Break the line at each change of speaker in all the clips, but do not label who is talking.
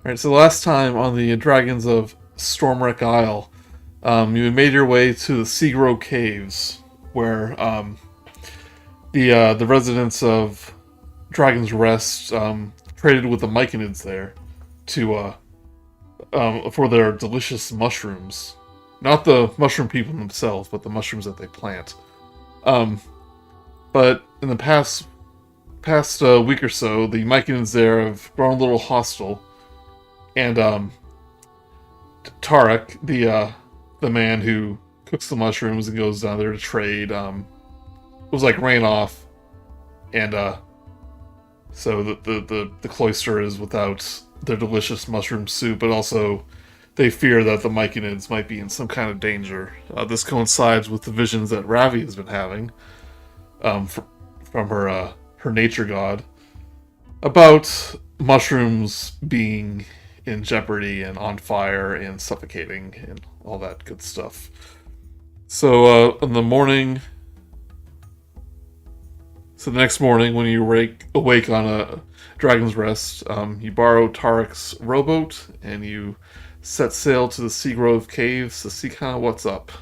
Alright, so last time on the Dragons of Stormwreck Isle, you made your way to the Seagrow Caves, where the residents of Dragon's Rest traded with the Myconids there to for their delicious mushrooms. Not the mushroom people themselves, but the mushrooms that they plant. Um, but in the past week or so, the Myconids there have grown a little hostile, and Tarek, the man who cooks the mushrooms and goes down there to trade, was like ran off, and so the cloister is without their delicious mushroom soup, but also they fear that the Myconids might be in some kind of danger. This coincides with the visions that Ravi has been having from her nature god about mushrooms being in jeopardy and on fire and suffocating and all that good stuff. So in the morning, so the next morning when you awake on a Dragon's Rest, you borrow Tarek's rowboat and you set sail to the Seagrow Caves to see kind of what's up.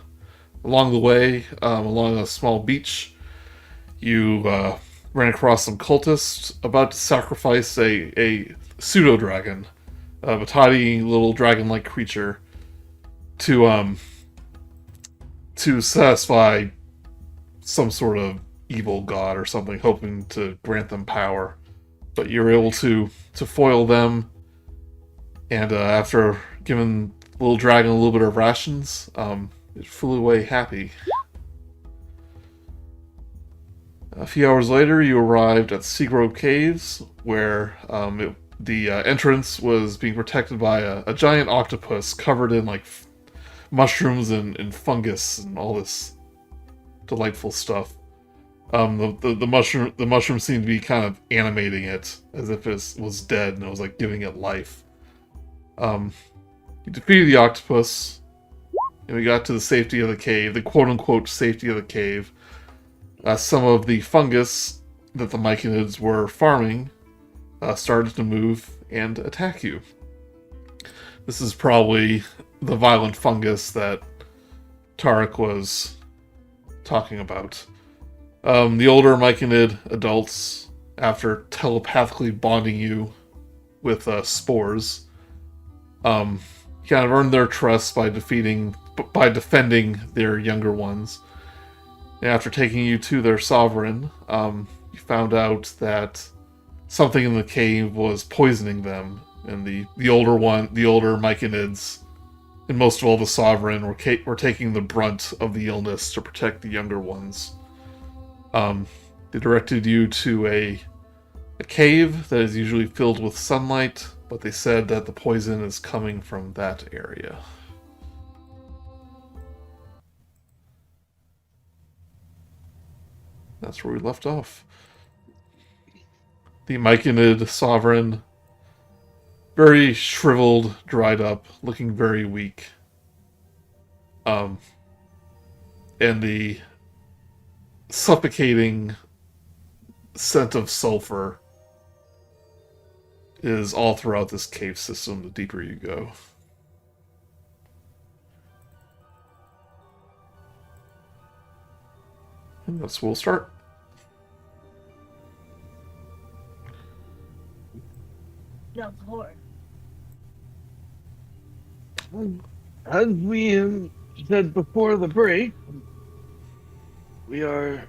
Along the way, along a small beach, you ran across some cultists about to sacrifice a pseudo-dragon, a tiny little dragon-like creature, to satisfy some sort of evil god or something, hoping to grant them power. But you're able to foil them, and after giving the little dragon a little bit of rations, it flew away happy. A few hours later, you arrived at Seagrow Caves, where the entrance was being protected by a giant octopus covered in like mushrooms and fungus and all this delightful stuff. The mushroom seemed to be kind of animating it as if it was dead and it was like giving it life. You defeated the octopus, and we got to the safety of the cave, the quote-unquote safety of the cave. Some of the fungus that the Myconids were farming started to move and attack you. This is probably the violent fungus that Tarek was talking about. The older Myconid adults, after telepathically bonding you with spores, kind of earned their trust by defending their younger ones. And after taking you to their sovereign, you found out that something in the cave was poisoning them, and the older Myconids, and most of all the sovereign, were taking the brunt of the illness to protect the younger ones. They directed you to a cave that is usually filled with sunlight, but they said that the poison is coming from that area. That's where we left off. The Myconid sovereign, very shriveled, dried up, looking very weak. And the suffocating scent of sulfur is all throughout this cave system the deeper you go. And that's where we'll start.
No, Lord.
As we said before the break, we are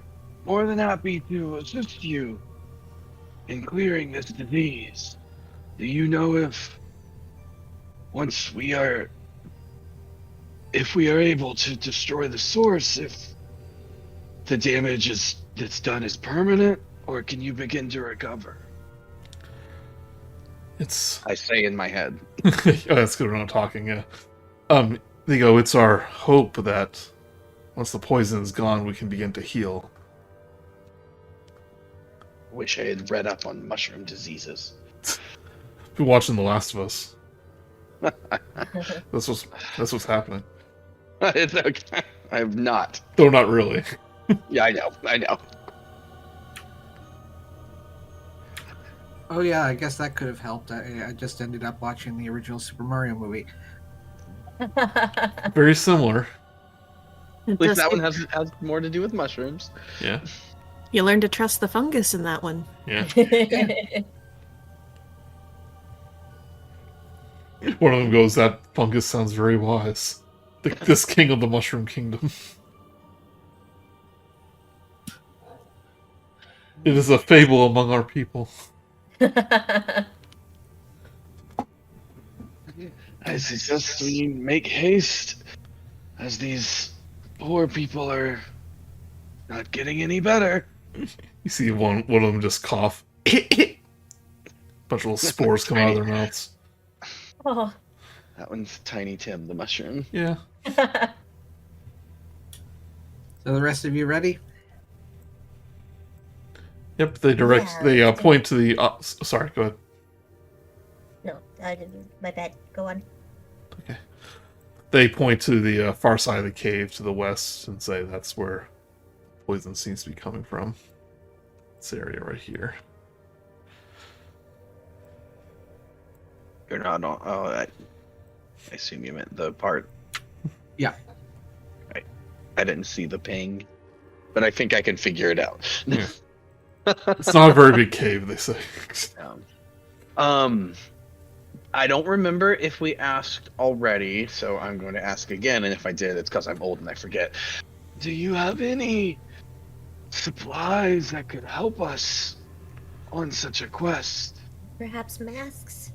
more than happy to assist you in clearing this disease. Do you know if we are able to destroy the source, if the damage that's done is permanent, or can you begin to recover?
I say in my head.
Oh, that's good when I'm talking, yeah. They go, it's our hope that once the poison is gone, we can begin to heal.
Wish I had read up on mushroom diseases.
Been watching The Last of Us. That's what's happening.
It's okay. I have not.
Though not really.
Yeah, I know.
Oh yeah, I guess that could have helped. I just ended up watching the original Super Mario movie.
Very similar.
At least that one has more to do with mushrooms.
Yeah.
You learn to trust the fungus in that one.
Yeah. One of them goes, that fungus sounds very wise. This king of the mushroom kingdom. It is a fable among our people.
I suggest we make haste, as these poor people are not getting any better.
You see one of them just cough. Bunch of little spores come out of their mouths.
Oh.
That one's Tiny Tim, the mushroom.
Yeah.
So the rest of you ready?
Yep, they point to the... sorry, go ahead.
No, I didn't. My bad. Go on.
Okay. They point to the far side of the cave to the west and say that's where poison seems to be coming from. This area right here.
You're not on. Oh, I assume you meant the part.
Yeah.
I didn't see the ping, but I think I can figure it out.
Yeah. It's not a very big cave, they say.
I don't remember if we asked already, so I'm going to ask again. And if I did, it's because I'm old and I forget.
Do you have any supplies that could help us on such a quest?
Perhaps masks?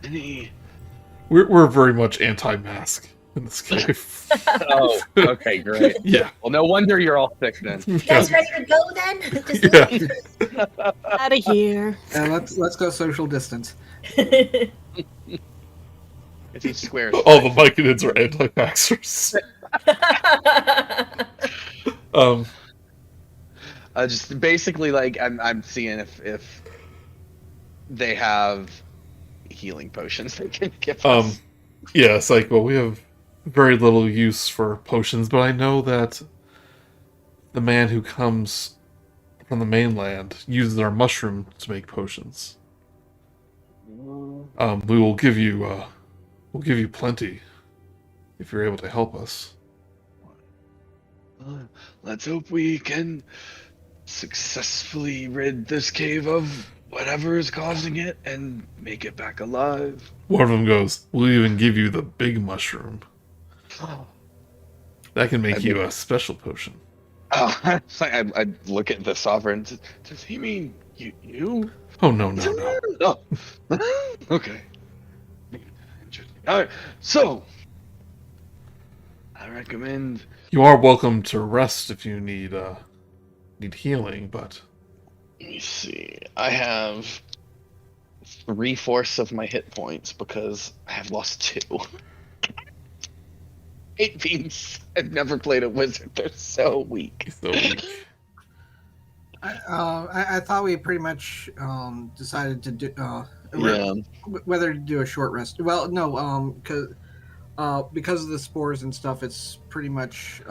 Any?
We're very much anti-mask in this cave.
Oh, okay, great.
Yeah.
Well, no wonder you're all sick then.
You guys ready to go then? Just
Yeah.
Out of here.
Let's go social distance.
If he squares.
All the Myconids are anti-vaxxers.
Just basically, like, I'm seeing if they have healing potions they can give us.
Yeah, it's like, well, we have very little use for potions, but I know that the man who comes from the mainland uses our mushroom to make potions. We will give you, we'll give you plenty if you're able to help us.
Let's hope we can successfully rid this cave of whatever is causing it and make it back alive.
One of them goes, we'll even give you the big mushroom. That can make you a special potion.
Oh, it's like I look at the sovereign.
Does he mean you?
Oh, no.
Oh. Okay. Interesting. Alright, so I recommend
You are welcome to rest if you need healing, but...
Let me see. I have 3/4 of my hit points because I have lost 2. 8 beams. I've never played a wizard. They're so weak.
So weak.
I thought we pretty much decided to do
Yeah.
whether to do a short rest. Well, no, because of the spores and stuff, it's pretty much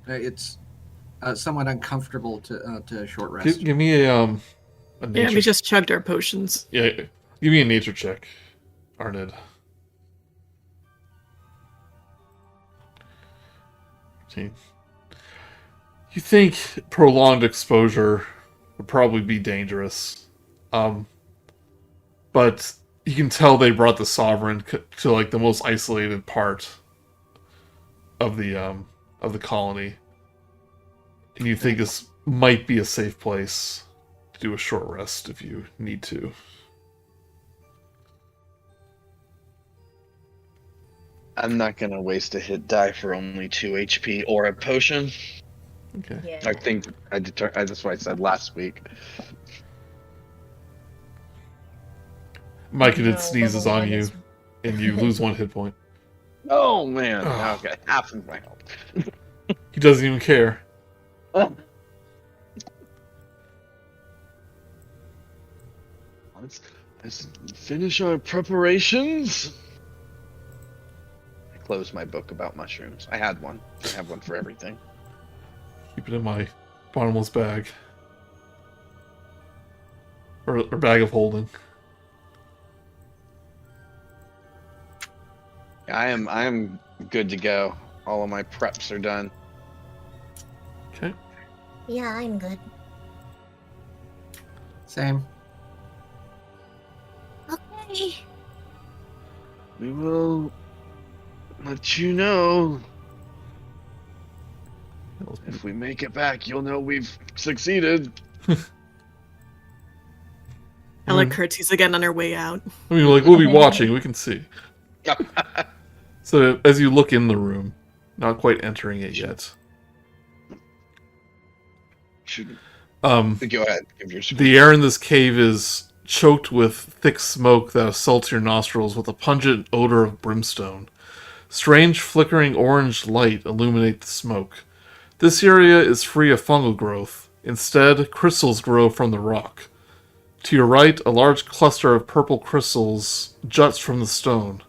it's somewhat uncomfortable to short rest.
Give me a nature...
Yeah, we just chugged our potions.
Yeah, give me a nature check, Arnid. See. You think prolonged exposure would probably be dangerous, but you can tell they brought the Sovereign to like the most isolated part of the colony, and you think this might be a safe place to do a short rest if you need to.
I'm not going to waste a hit die for only 2 HP or a potion.
Okay.
Yeah.
I think that's what I said last week.
Mike, it
No,
sneezes
level
on
one
you,
is-
and you lose 1 hit point.
Oh, man.
Oh.
Okay, half of my health.
He doesn't even care.
let's finish our preparations.
I closed my book about mushrooms. I had one. I have one for everything.
Keep it in my bottomless bag. or bag of holding.
I am good to go. All of my preps are done.
Okay.
Yeah, I'm good.
Same.
Okay.
We will let you know. If we make it back, you'll know we've succeeded.
Ella curtsies again on her way out.
I mean, like, we'll be watching. We can see. So as you look in the room, not quite entering it yet.
Go ahead. Give your
The air in this cave is choked with thick smoke that assaults your nostrils with a pungent odor of brimstone. Strange flickering orange light illuminate the smoke. This area is free of fungal growth. Instead, crystals grow from the rock. To your right, a large cluster of purple crystals juts from the stone.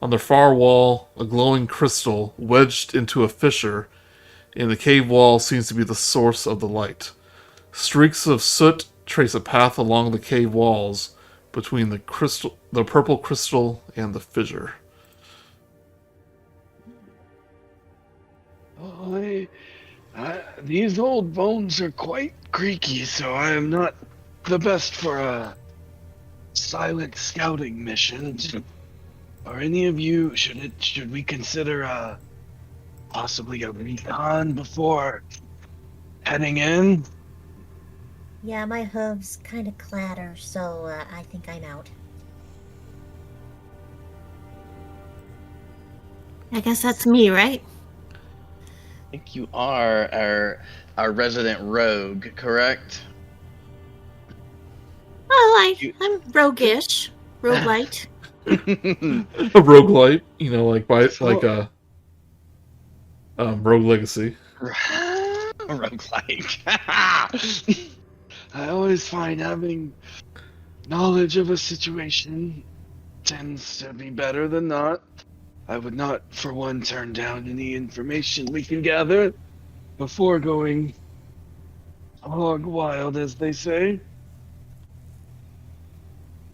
On the far wall, a glowing crystal, wedged into a fissure in the cave wall, seems to be the source of the light. Streaks of soot trace a path along the cave walls between the purple crystal and the fissure.
These old bones are quite creaky, so I am not the best for a silent scouting mission. Are any of you, should we consider possibly a recon before heading in?
Yeah, my hooves kind of clatter, so I think I'm out.
I guess that's me, right?
I think you are our resident rogue, correct?
Oh, I'm roguish. Roguelite.
A roguelite, like Rogue Legacy.
Roguelike.
I always find having knowledge of a situation tends to be better than not. I would not, for one, turn down any information we can gather before going hog wild, as they say.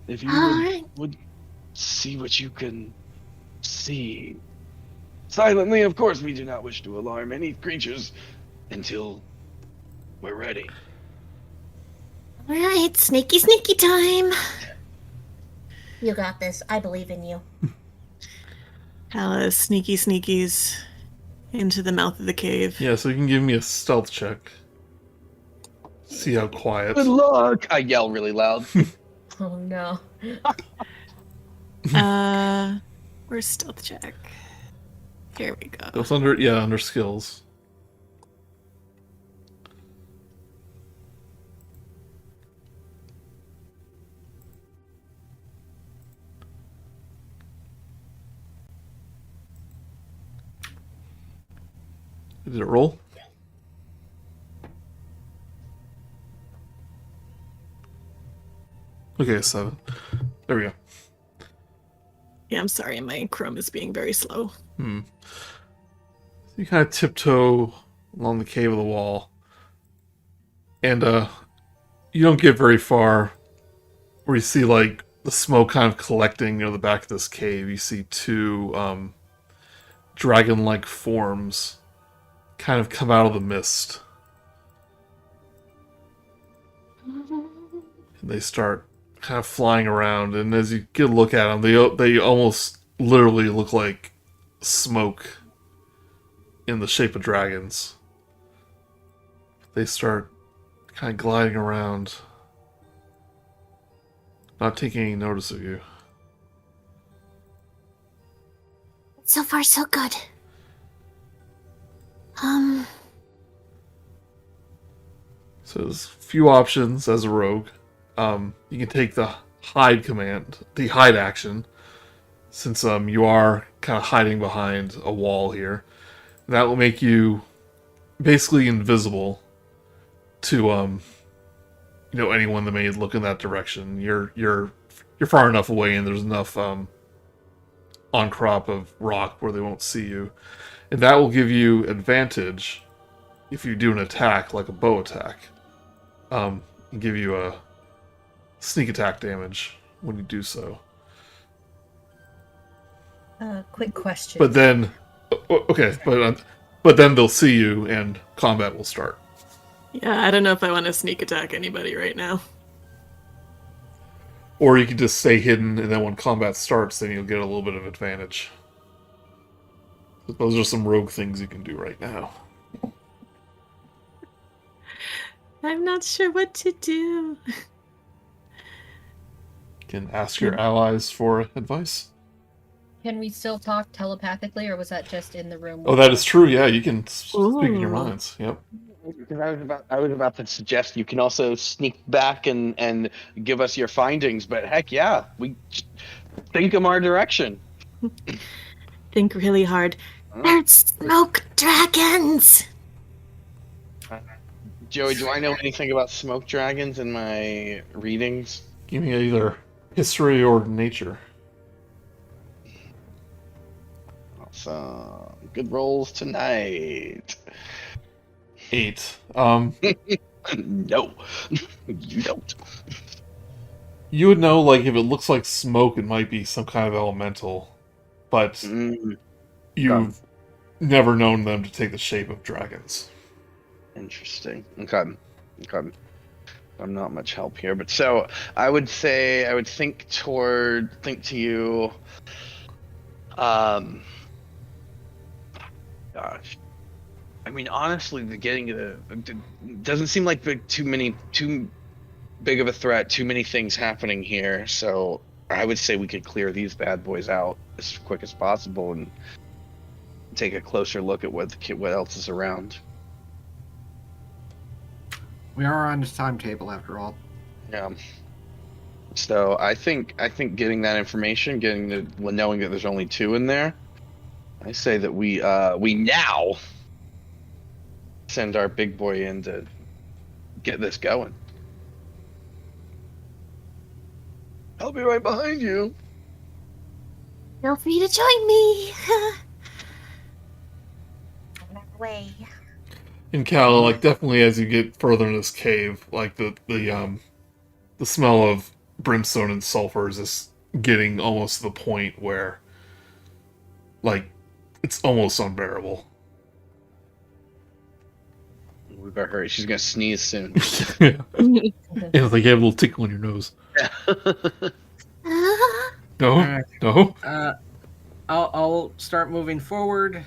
If you would see what you can see. Silently, of course, we do not wish to alarm any creatures until we're ready.
Alright, sneaky time.
You got this. I believe in you.
Calla sneakies into the mouth of the cave.
Yeah, so you can give me a stealth check. See how quiet.
Good luck!
I yell really loud.
Oh no.
Where's stealth check? Here we go.
It's under skills. Did it roll? Okay, 7. There we go.
Yeah, I'm sorry, my Chrome is being very slow.
You kind of tiptoe along the cave of the wall. And you don't get very far where you see like the smoke kind of collecting near the back of this cave. You see 2 dragon-like forms kind of come out of the mist. And they start kind of flying around, and as you get a look at them, they almost literally look like smoke in the shape of dragons. They start kind of gliding around, not taking any notice of you.
So far, so good.
So there's a few options as a rogue. You can take the hide action, since you are kind of hiding behind a wall here. And that will make you basically invisible to anyone that may look in that direction. You're far enough away, and there's enough on crop of rock where they won't see you, and that will give you advantage if you do an attack like a bow attack. Give you sneak attack damage when you do so.
Quick question.
But then, okay, but then they'll see you and combat will start.
Yeah, I don't know if I want to sneak attack anybody right now.
Or you can just stay hidden, and then when combat starts, then you'll get a little bit of advantage. But those are some rogue things you can do right now.
I'm not sure what to do.
You can ask your allies for advice.
Can we still talk telepathically, or was that just in the room?
Oh, that is true. Yeah, you can speak in your
Ooh.
minds. Yep.
I was about to suggest you can also sneak back and give us your findings, but heck yeah, we think them our direction.
Think really hard. There's smoke dragons!
Joey, do I know anything about smoke dragons in my readings?
Give me either history or nature.
Awesome. Good rolls tonight.
8.
No, you don't.
You would know, like, if it looks like smoke, it might be some kind of elemental, but you've never known them to take the shape of dragons.
Interesting. Okay. I'm not much help here, but so I would say I would think to you. Gosh. I mean, honestly, doesn't seem like too big of a threat. Too many things happening here, so I would say we could clear these bad boys out as quick as possible and take a closer look at what else is around.
We are on this timetable after all.
Yeah. So I think getting that information, knowing that there's only 2 in there, I say that we now send our big boy in to get this going. I'll be right behind you.
Feel free to join me. On our way.
In Calla, like, definitely as you get further in this cave, like, the smell of brimstone and sulfur is just getting almost to the point where, like, it's almost unbearable.
We better hurry. She's gonna sneeze soon.
Yeah. Yeah, like you have a little tickle in your nose. No?
Alright.
No?
I'll start moving forward.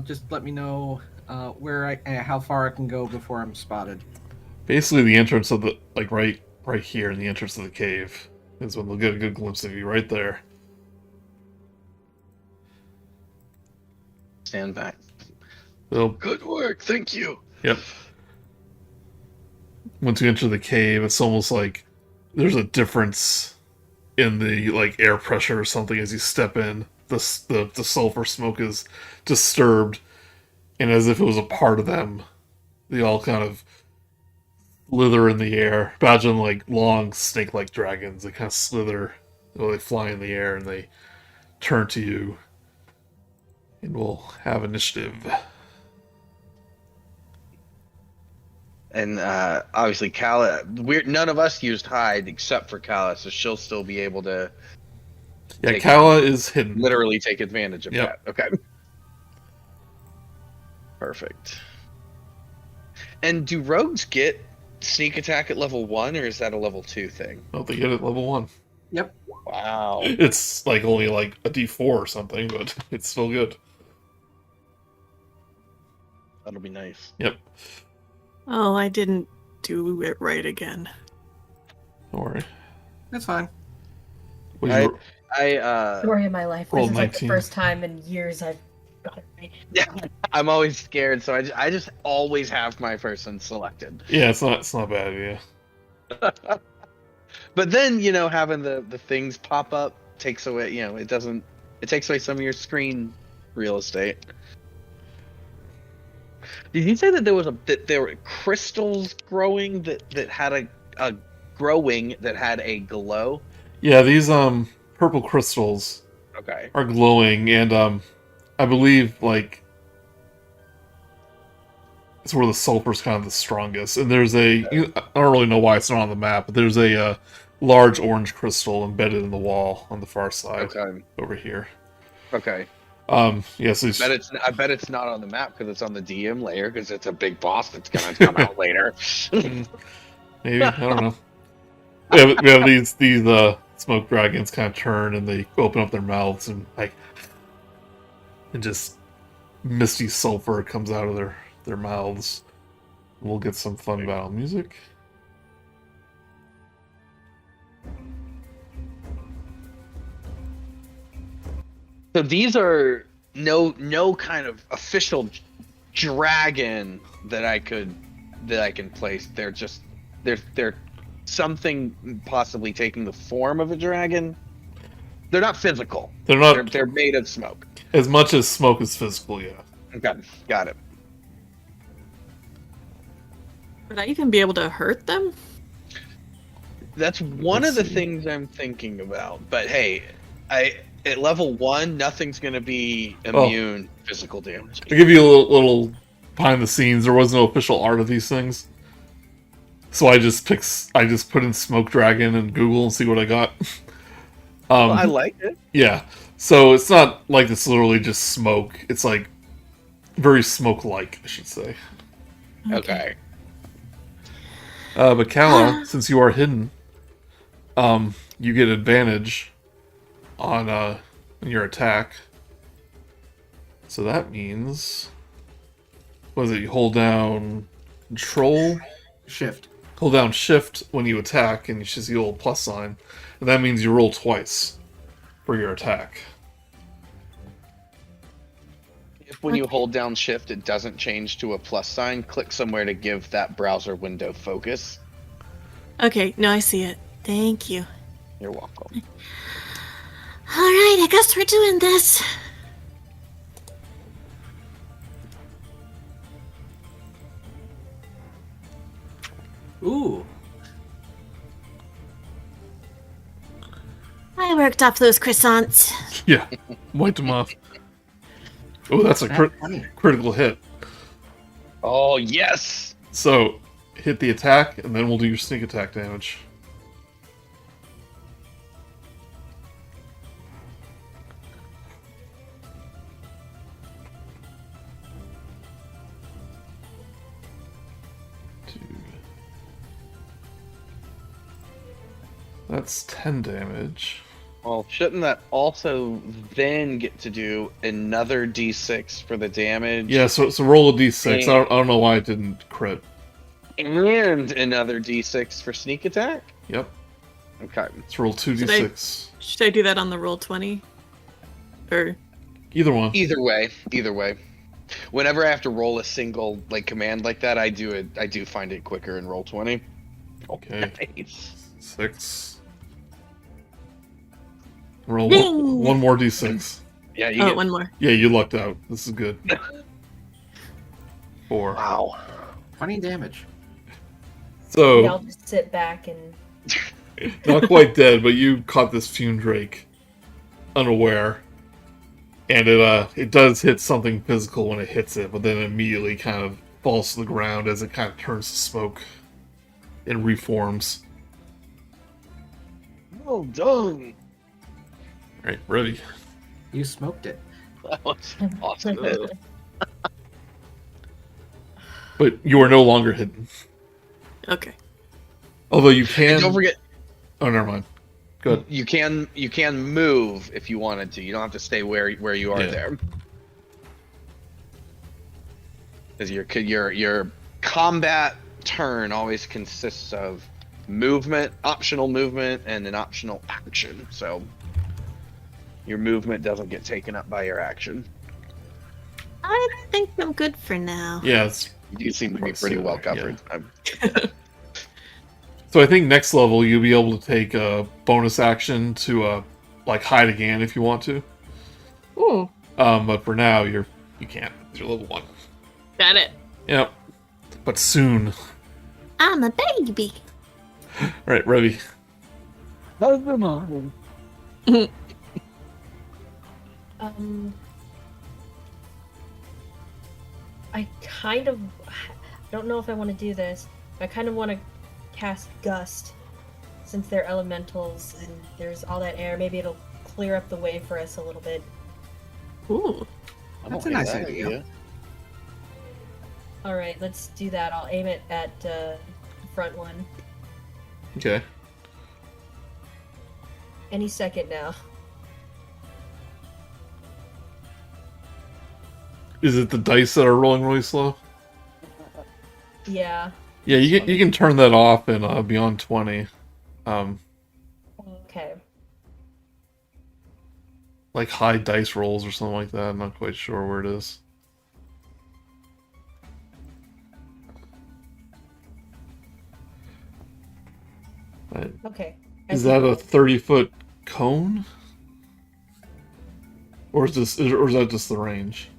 Just let me know how far I can go before I'm spotted.
Basically, the entrance of the, like, right here in the entrance of the cave is when they'll get a good glimpse of you right there.
Stand back.
They'll,
Good work. Thank you.
yep. Once you enter the cave, it's almost like there's a difference in the, like, air pressure or something as you step in. The sulfur smoke is disturbed, and as if it was a part of them, they all kind of slither in the air. Imagine, like, long snake-like dragons. They kind of slither, they fly in the air, and they turn to you. And we'll have initiative.
And obviously, Calla. None of us used hide except for Calla, so she'll still be able to.
Yeah, Calla is hidden.
Literally take advantage of
Yep.
that. Okay. Perfect. And do rogues get sneak attack at level 1, or is that a level 2 thing?
Oh, they get it level 1.
Yep.
Wow.
It's like only like a D4 or something, but it's still good.
That'll be nice.
Yep.
Oh, I didn't do it right again.
Don't worry.
That's fine.
What did you-
Story of my life.
Roll
This is like the
19.
first time in years I've got it right.
Yeah, I'm always scared, so I just always have my person selected.
Yeah, it's not bad, yeah.
But then, having the things pop up takes away, it takes away some of your screen real estate. Did you say that there were crystals growing that had a growing that had a glow?
Yeah, these purple crystals
Okay.
are glowing, and I believe, like, it's where the sulfur's kind of the strongest. And there's I don't really know why it's not on the map, but there's a large orange crystal embedded in the wall on the far side
Okay.
over here.
Okay.
Yeah, so
I bet it's not on the map because it's on the DM layer because it's a big boss that's gonna come out later.
maybe, I don't know. We have these smoke dragons kind of turn and they open up their mouths and just misty sulfur comes out of their mouths. We'll get some fun battle music.
So these are no kind of official dragon that I can place. They're something possibly taking the form of a dragon. They're not physical.
They're not
They're made of smoke.
as much as smoke is physical, yeah.
Okay, got it.
Would I even be able to hurt them?
That's one
Let's
of the
see.
things I'm thinking about. But hey, at level 1, nothing's gonna be immune to physical damage.
I'll give you a little behind the scenes. There was no official art of these things. So I just put in smoke dragon and Google and see what I got.
Well, I like it.
Yeah. So it's not like it's literally just smoke. It's like very smoke-like, I should say.
Okay.
But Calla, since you are hidden, you get advantage on your attack. So that means, what is it? You hold down Control,
Shift.
hold down Shift when you attack, and you should see a little plus sign, and that means you roll twice for your attack.
If when you hold down shift it doesn't change to a plus sign, click somewhere to give that browser window focus.
Okay, no, I see it. Thank you.
You're welcome.
Alright, I guess we're doing this.
Ooh.
I worked off those croissants.
Yeah, wiped them off. Oh, that's a
That's funny.
critical hit.
Oh yes!
So, hit the attack, and then we'll do your sneak attack damage. That's 10 damage.
Well, shouldn't that also then get to do another d6 for the damage?
Yeah, so roll a d6. I don't know why it didn't crit.
And another d6 for sneak attack?
Yep.
Okay.
Let's roll 2d6.
Should I do that on the roll 20? Or
Either one.
Either way. Whenever I have to roll a single command like that, I do find it quicker in roll 20.
Okay.
Nice.
6. Roll
Ding!
one more d6.
Yeah, you
oh,
get,
one more.
Yeah, you lucked out. This is good. 4.
wow.
20 damage.
So,
Yeah, I'll just sit back and
not quite dead, but you caught this fume drake unaware. And it does hit something physical when it hits it, but then immediately kind of falls to the ground as it kind of turns to smoke and reforms.
Well done.
Alright, ready.
You smoked it.
That was awesome.
But you are no longer hidden.
Okay.
Although you
And
can...
don't forget,
Oh, never mind. Good.
you can move if you wanted to. You don't have to stay where you are
Yeah.
there. Because your combat turn always consists of movement, optional movement, and an optional action. So your movement doesn't get taken up by your action.
I think I'm good for now.
Yeah, it's...
You seem to be pretty well covered.
So I think next level you'll be able to take a bonus action to hide again if you want to.
Ooh.
But for now you can't. You're level 1.
Got it.
Yep. But soon.
I'm a baby.
Alright, Revi.
How's the morning?
I don't know if I want to do this. I kind of want to cast Gust. since they're elementals and there's all that air, maybe it'll clear up the way for us a little bit.
Ooh.
I
That's
don't
a
hate
nice
that
idea.
All right, let's do that. I'll aim it at the front one.
Okay.
Any second now.
Is it the dice that are rolling really slow?
Yeah.
Yeah, you can turn that off in Beyond 20.
Okay.
Like high dice rolls or something like that. I'm not quite sure where it is. Right.
Okay.
Is that a 30-foot cone? Or is that just the range?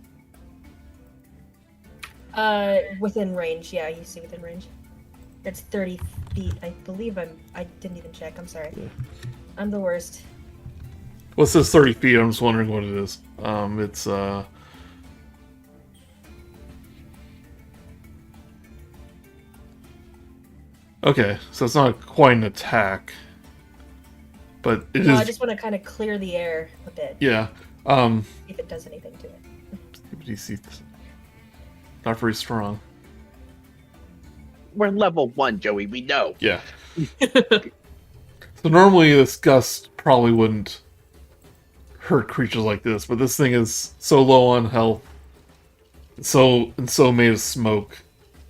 Within range. Yeah, you see within range. It's 30 feet. I believe I didn't even check. I'm sorry.
Yeah.
I'm the worst.
Well, it says 30 feet. I'm just wondering what it is. It's okay, so it's not quite an attack, but it
No,
is.
I just want to kind of clear the air a bit.
Yeah.
See if it does anything to it.
DC not very strong.
We're level 1, Joey. We know.
Yeah. So normally this gust probably wouldn't hurt creatures like this, but this thing is so low on health, so made of smoke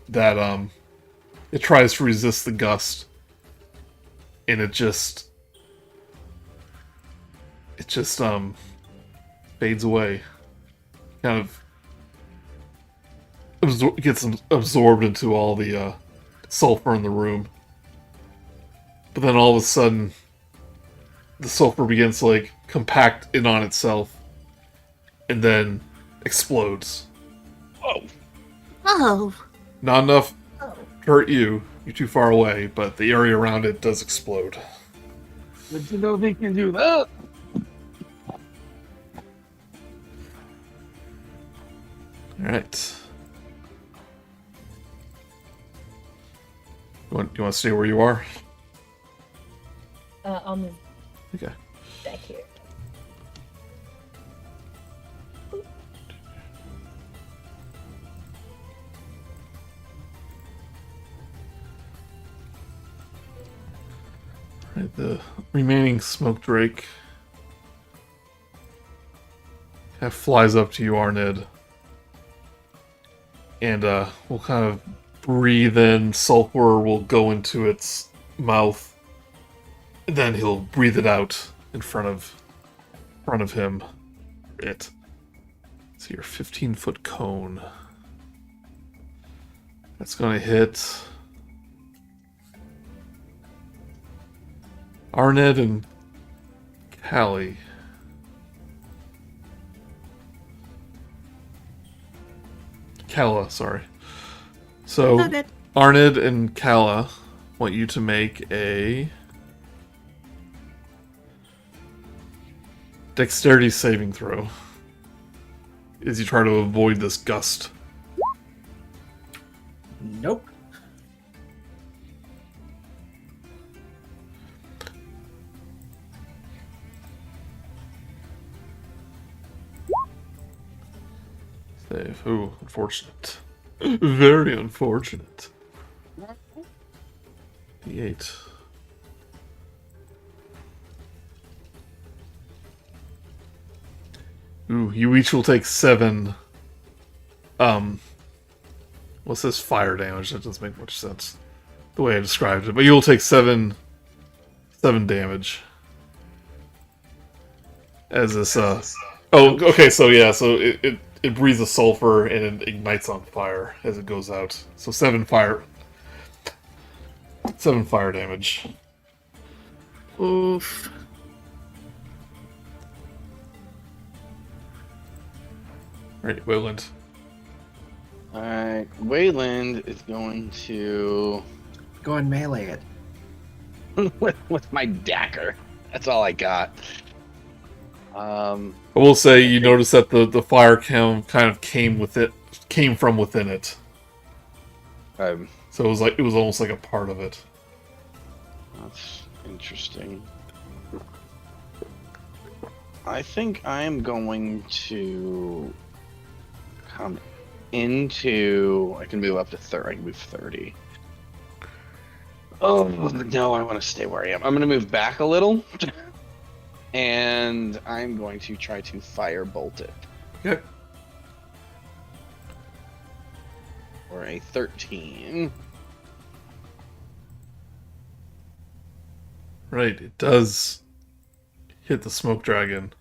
that it tries to resist the gust, and it just fades away, kind of gets absorbed into all the sulfur in the room. But then all of a sudden, the sulfur begins to like compact in on itself, and then explodes.
Oh,
Oh.
Not enough
Oh,
to hurt you. You're too far away, but the area around it does explode.
But you know they can do that.
Alright. You want to stay where you are?
I'll move
Okay.
back here.
Alright, the remaining smoke drake kind of flies up to you, Arnid. And will kind of breathe in, sulfur will go into its mouth. And then he'll breathe it out in front of him. It. So your 15-foot cone. That's gonna hit Arnid and Callie. Calla, sorry. So
Okay.
Arnid and Calla want you to make a dexterity saving throw as you try to avoid this gust.
Nope.
Save. Ooh, unfortunate. Very unfortunate. D8. Ooh, you each will take 7. What's this fire damage? That doesn't make much sense. The way I described it. But you'll take 7 damage. As this, Oh, okay, so yeah, so it breathes the sulfur and it ignites on fire as it goes out. So 7 fire damage.
Oof.
Right, Weylund.
Alright. Weylund is going to
Go and melee it.
with my dagger. That's all I got.
I will say you notice that the fire kind of came from within it.
Um,
So it was almost like a part of it.
that's Interesting. I think I'm going to come into. I can move up to 30. I can move 30. Oh no, I want to stay where I am. I'm going to move back a little, and I'm going to try to firebolt it.
Okay.
For a 13.
Right, it does hit the smoke dragon,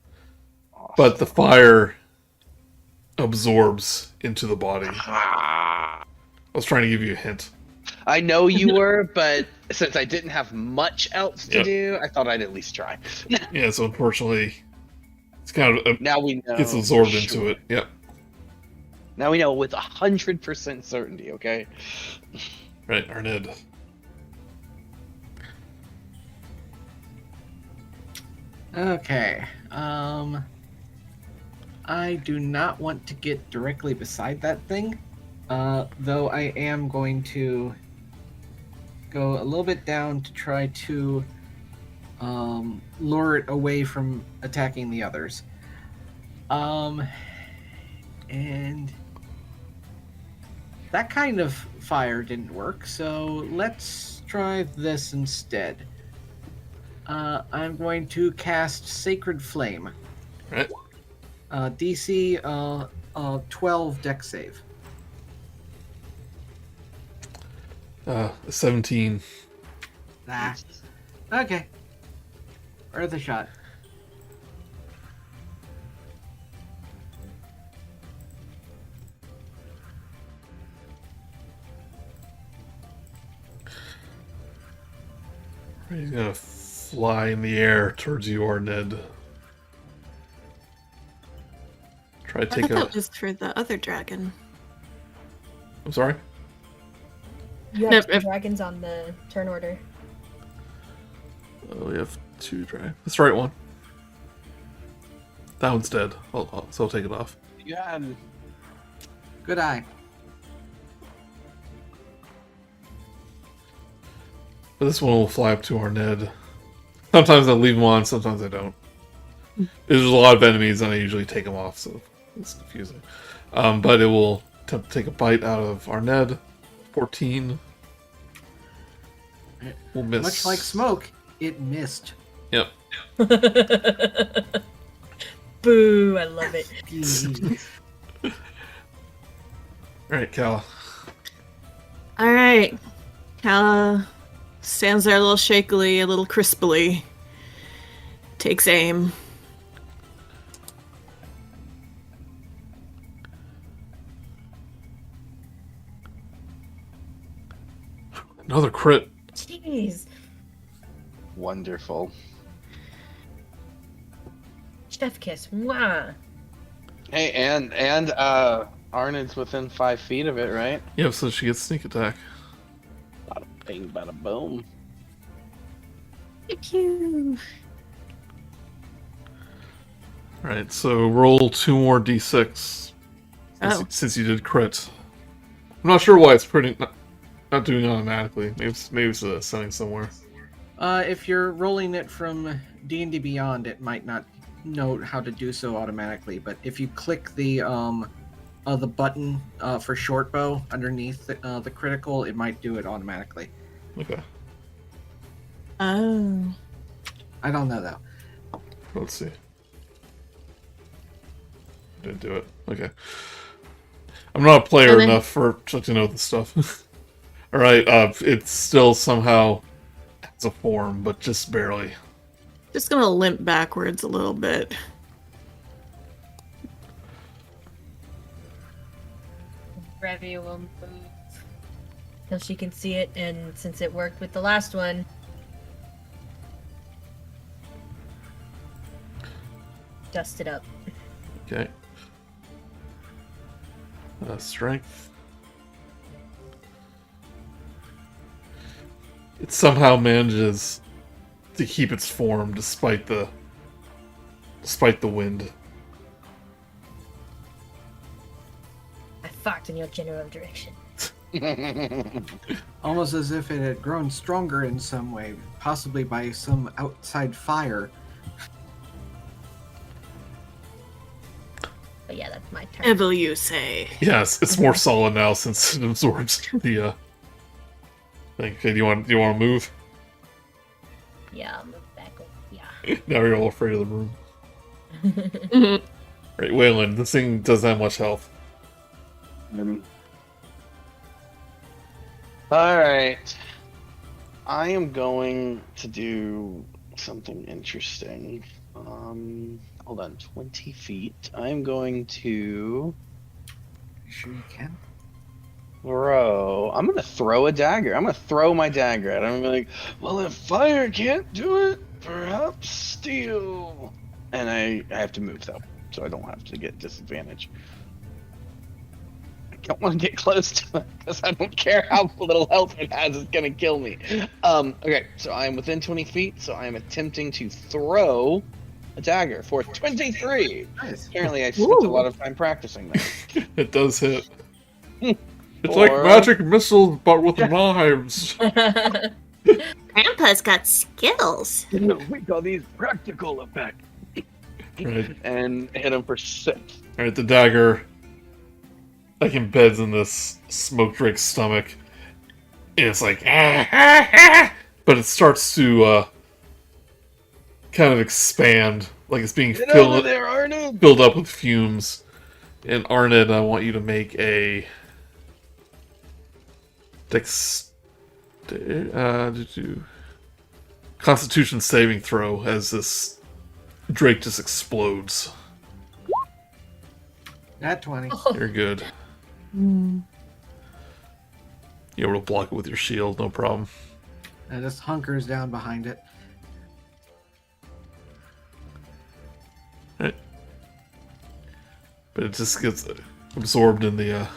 Awesome.
but the fire absorbs into the body.
Ah.
I was trying to give you a hint.
I know you were, but since I didn't have much else to
Yep.
do, I thought I'd at least try.
Yeah, so unfortunately, it's kind of
Now we know.
gets absorbed
for
into
sure.
it. Yep.
Now we know with 100% certainty, okay?
Right, Arnid.
Okay. I do not want to get directly beside that thing, though I am going to go a little bit down to try to lure it away from attacking the others. And that kind of fire didn't work, so let's try this instead. I'm going to cast Sacred Flame.
Right.
DC 12 deck save.
17.
Ah. Okay. Worth a shot.
He's gonna fly in the air towards you, Arnid. Try to
I
take
thought
a.
that was for the other dragon.
I'm sorry.
You have
No,
two
if-
dragons on the turn order.
We have 2 dragons. That's the right one. That one's dead. So I'll take it off.
Yeah.
Good eye.
But this one will fly up to Arnid. Sometimes I leave them on, sometimes I don't. There's a lot of enemies, and I usually take them off, so it's confusing. But it will attempt to take a bite out of Arnid. 14. We'll miss.
Much like smoke, it missed.
Yep.
Boo! I love it.
Alright, Calla.
All right. Calla stands there a little shakily, a little crispily. Takes aim.
Another crit.
Jeez.
Wonderful.
Chef kiss. Mwah.
Hey, and Arnid's within 5 feet of it, right?
Yep, so she gets sneak attack.
Bada bing, bada boom.
Pew.
Alright, so roll 2 more d6.
Oh.
Since you did crit. I'm not sure why it's not doing it automatically. Maybe it's a setting somewhere.
If you're rolling it from D&D Beyond, it might not know how to do so automatically. But if you click the button for short bow underneath the critical, it might do it automatically.
Okay.
Oh.
I don't know though.
Let's see. Didn't do it. Okay. I'm not a player
And then-
enough to know this stuff. Alright, it's still somehow has a form, but just barely.
Just gonna limp backwards a little bit.
Revi will move till she can see it, and since it worked with the last one, dust it up.
Okay. Strength. It somehow manages to keep its form despite the wind.
I fucked in your general direction.
Almost as if it had grown stronger in some way, possibly by some outside fire.
But yeah, that's my turn.
Evil, you say.
Yes, it's more solid now since it absorbs the thing. Okay, do you want to move?
Yeah, I'll move back over. Yeah.
Now you're all afraid of the room.
Mhm.
Right, Weylund, this thing doesn't have much health.
Alright. I am going to do something interesting. Hold on, 20 feet. I'm going to
You sure you can?
I'm gonna throw a dagger. I'm gonna throw my dagger at him. I'm gonna be like, well, if fire can't do it, perhaps steel. And I have to move though, so I don't have to get disadvantage. I don't want to get close to it because I don't care how little health it has. It's gonna kill me. Okay, so I am within 20 feet. So I am attempting to throw a dagger for 23.
Nice.
Apparently, I spent a
Ooh.
lot of time practicing that.
It does hit. It's
Or-
like magic missiles, but with knives.
Grandpa's got skills.
We call these practical effects.
Right.
And hit him for 6.
Alright, the dagger like embeds in this smoke drake's stomach. And it's like but it starts to kind of expand, like it's being
Get over there, Arnid!
filled up with fumes. And Arnid, I want you to make a Constitution saving throw as this drake just explodes.
Nat 20.
You're good.
Mm.
You're able to block it with your shield, no problem.
And just hunkers down behind it.
Right. But it just gets absorbed in the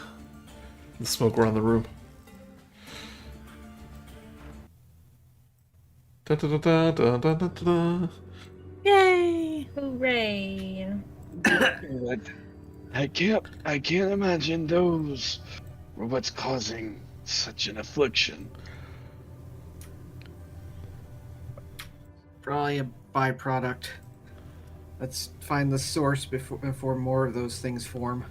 smoke around the room. Da, da, da, da, da, da, da.
Yay!
Hooray.
I can't imagine those were what's causing such an affliction.
Probably a byproduct. Let's find the source before more of those things form.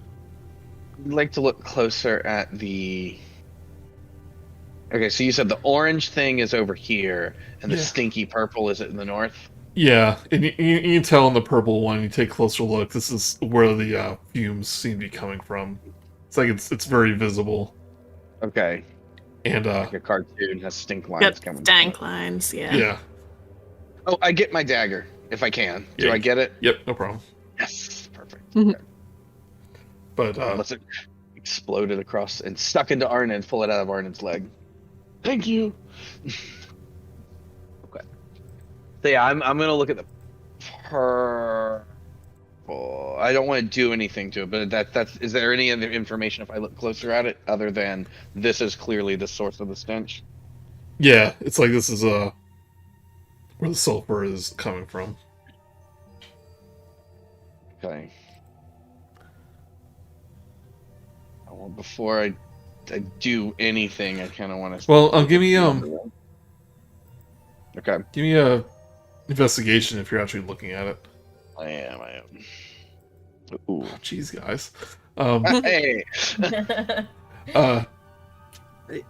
I'd like to look closer at the. Okay, so you said the orange thing is over here, and the
Yeah.
stinky purple is in the north.
Yeah, and you can tell in the purple one, you take a closer look, this is where the fumes seem to be coming from. It's like it's very visible.
Okay,
And
like a cartoon has stink lines
Yep,
coming.
stank lines, yeah.
yeah.
Oh, I get my dagger if I can. Do
Yeah.
I get it?
Yep, no problem.
Yes, perfect.
Mhm.
Okay.
But
Let's explode it across and stuck into Arnid. Pull it out of Arnid's leg.
Thank you.
Okay. So yeah, I'm gonna look at the purple. I don't want to do anything to it, but that's. Is there any other information if I look closer at it other than this is clearly the source of the stench?
yeah, it's like this is where the sulfur is coming from.
Okay. Well, before I do anything, I kind of want to.
Well, give me
Okay.
give me a investigation if you're actually looking at it.
I am. Ooh.
Oh, jeez, guys.
Hey.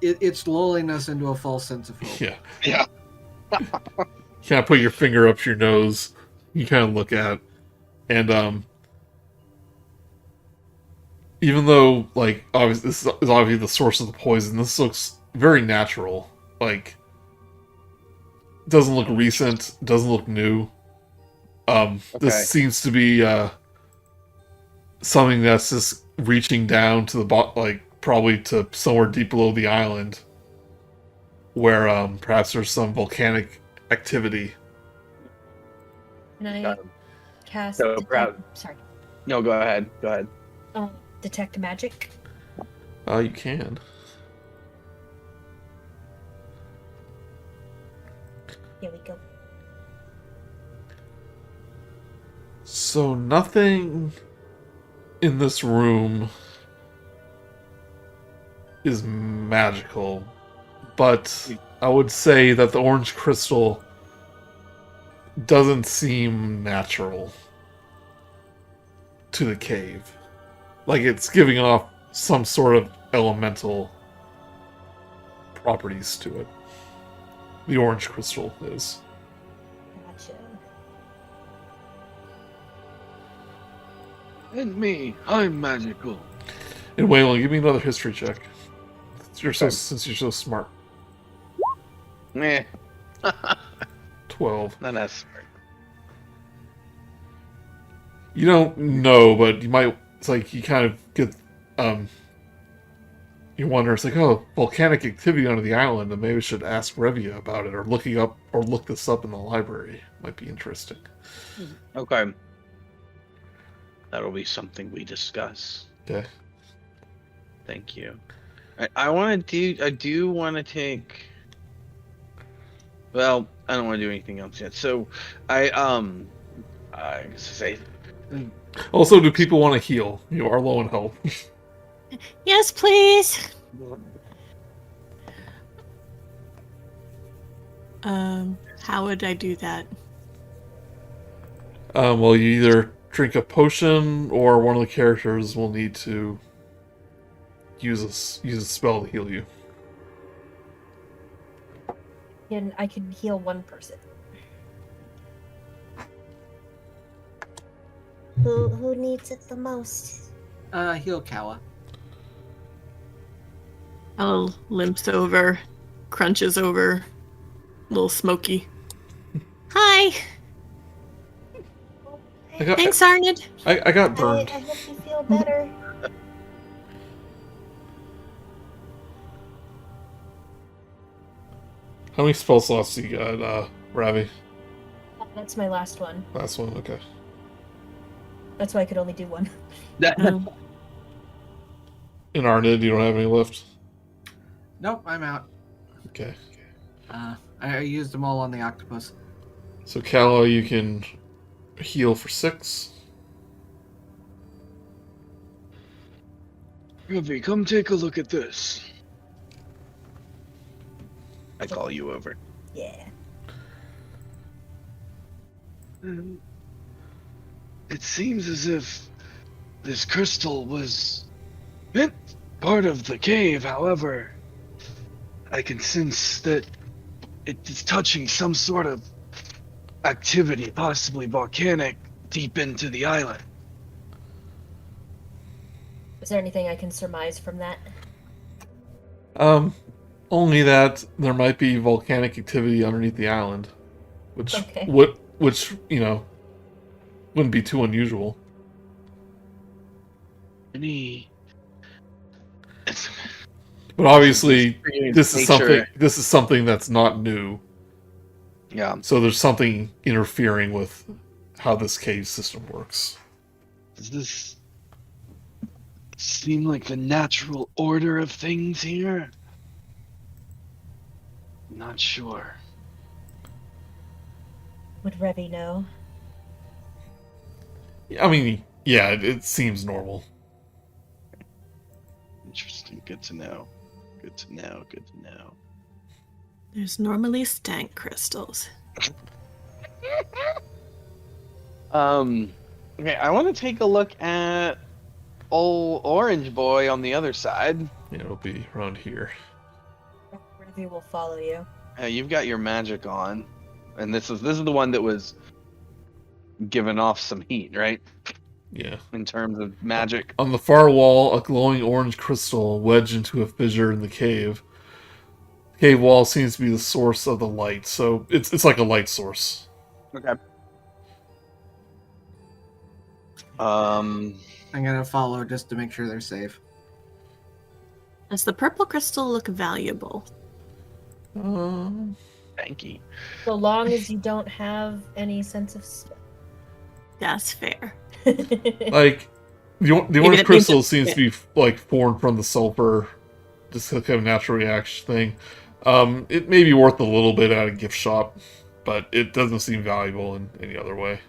It's lulling us into a false sense of hope.
Yeah.
Yeah.
You kind of put your finger up your nose. You kind of look at, and even though like obviously this is obviously the source of the poison, this looks very natural. Like, doesn't look recent, doesn't look new.
Okay.
This seems to be something that's just reaching down to the like probably to somewhere deep below the island, where perhaps there's some volcanic activity.
Can I
Got him.
cast?
So proud.
Sorry.
No, go ahead. Go ahead.
Detect magic.
You can.
Here we go.
So nothing in this room is magical, but I would say that the orange crystal doesn't seem natural to the cave. Like it's giving off some sort of elemental properties to it. The orange crystal is.
Gotcha.
And me, I'm magical.
And Weylund, give me another history check. Since you're so smart.
Meh.
12.
Not as smart.
You don't know, but you might. It's like you kind of get. You wonder. It's like, oh, volcanic activity under the island, and maybe we should ask Revi about it, or look this up in the library. Might be interesting.
Okay. That'll be something we discuss.
Okay.
Thank you. I do want to take. Well, I don't want to do anything else yet. So, I say.
Also, do people want to heal? You are low in health.
Yes, please. How would I do that?
Well, you either drink a potion, or one of the characters will need to use a spell to heal you.
And I can heal one person.
Who needs it the most?
Heal Calla.
I'll limps over, crunches over, a little smoky. Hi. Thanks, Arnid.
I got burned.
I hope you feel better.
How many spell slots do you got, Ravi?
That's my last one.
Last one, okay.
That's why I could only do one.
In Arnid, you don't have any left?
Nope, I'm out.
Okay.
I used them all on the octopus.
So, Calla, you can heal for 6.
Revi, come take a look at this.
I call you over.
Yeah.
It seems as if this crystal was meant part of the cave. However, I can sense that it is touching some sort of activity, possibly volcanic, deep into the island.
Is there anything I can surmise from that?
Only that there might be volcanic activity underneath the island, which
Okay.
which wouldn't be too unusual. But obviously, this is something that's not new.
Yeah.
So there's something interfering with how this cave system works.
Does this seem like the natural order of things here? Not sure.
Would Revi know?
I mean, yeah, it seems normal.
Interesting. Good to know. Good to know. Good to know.
There's normally stank crystals.
Okay, I want to take a look at old orange boy on the other side.
Yeah, it'll be around here.
Revi will follow you.
You've got your magic on, and this is the one that was giving off some heat, right?
Yeah.
In terms of magic.
On the far wall, a glowing orange crystal wedged into a fissure in the cave. The cave wall seems to be the source of the light, so it's like a light source.
Okay.
I'm gonna follow just to make sure they're safe.
Does the purple crystal look valuable?
Thank you.
So long as you don't have any sense of smell.
That's fair.
Like, the orange crystal seems to be like formed from the sulfur, just kind of natural reaction thing. It may be worth a little bit at a gift shop, but it doesn't seem valuable in any other way.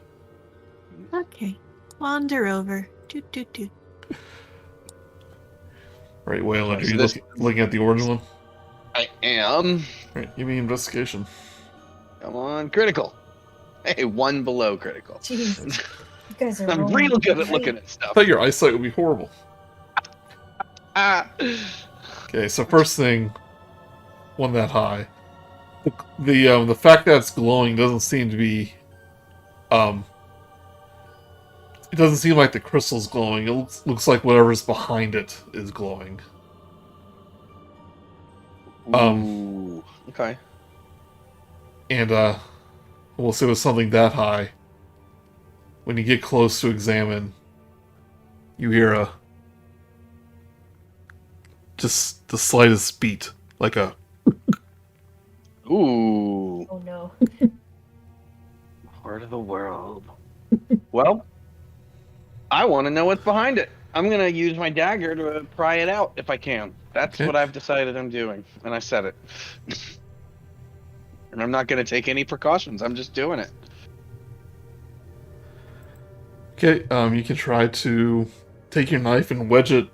Okay. Wander over. Doot, doot, doot.
Right, Weylund,
Okay,
are
so
you
this-
looking at the orange one?
I am.
Right, give me investigation.
Come on, critical. Hey, 1 below critical.
Jeez. You guys are
I'm
rolling
real good at
great.
looking at
I
stuff.
thought your eyesight would be horrible.
Ah.
Okay, so first thing, one that high. The fact that it's glowing doesn't seem to be it doesn't seem like the crystal's glowing. It looks like whatever's behind it is glowing.
Ooh. Okay.
And we'll say with something that high, when you get close to examine, you hear just the slightest beat, like a.
Ooh.
Oh no.
Part of the world. Well, I want to know what's behind it. I'm going to use my dagger to pry it out if I can. That's
Okay.
what I've decided I'm doing. And I said it. And I'm not going to take any precautions. I'm just doing it.
Okay, you can try to take your knife and wedge it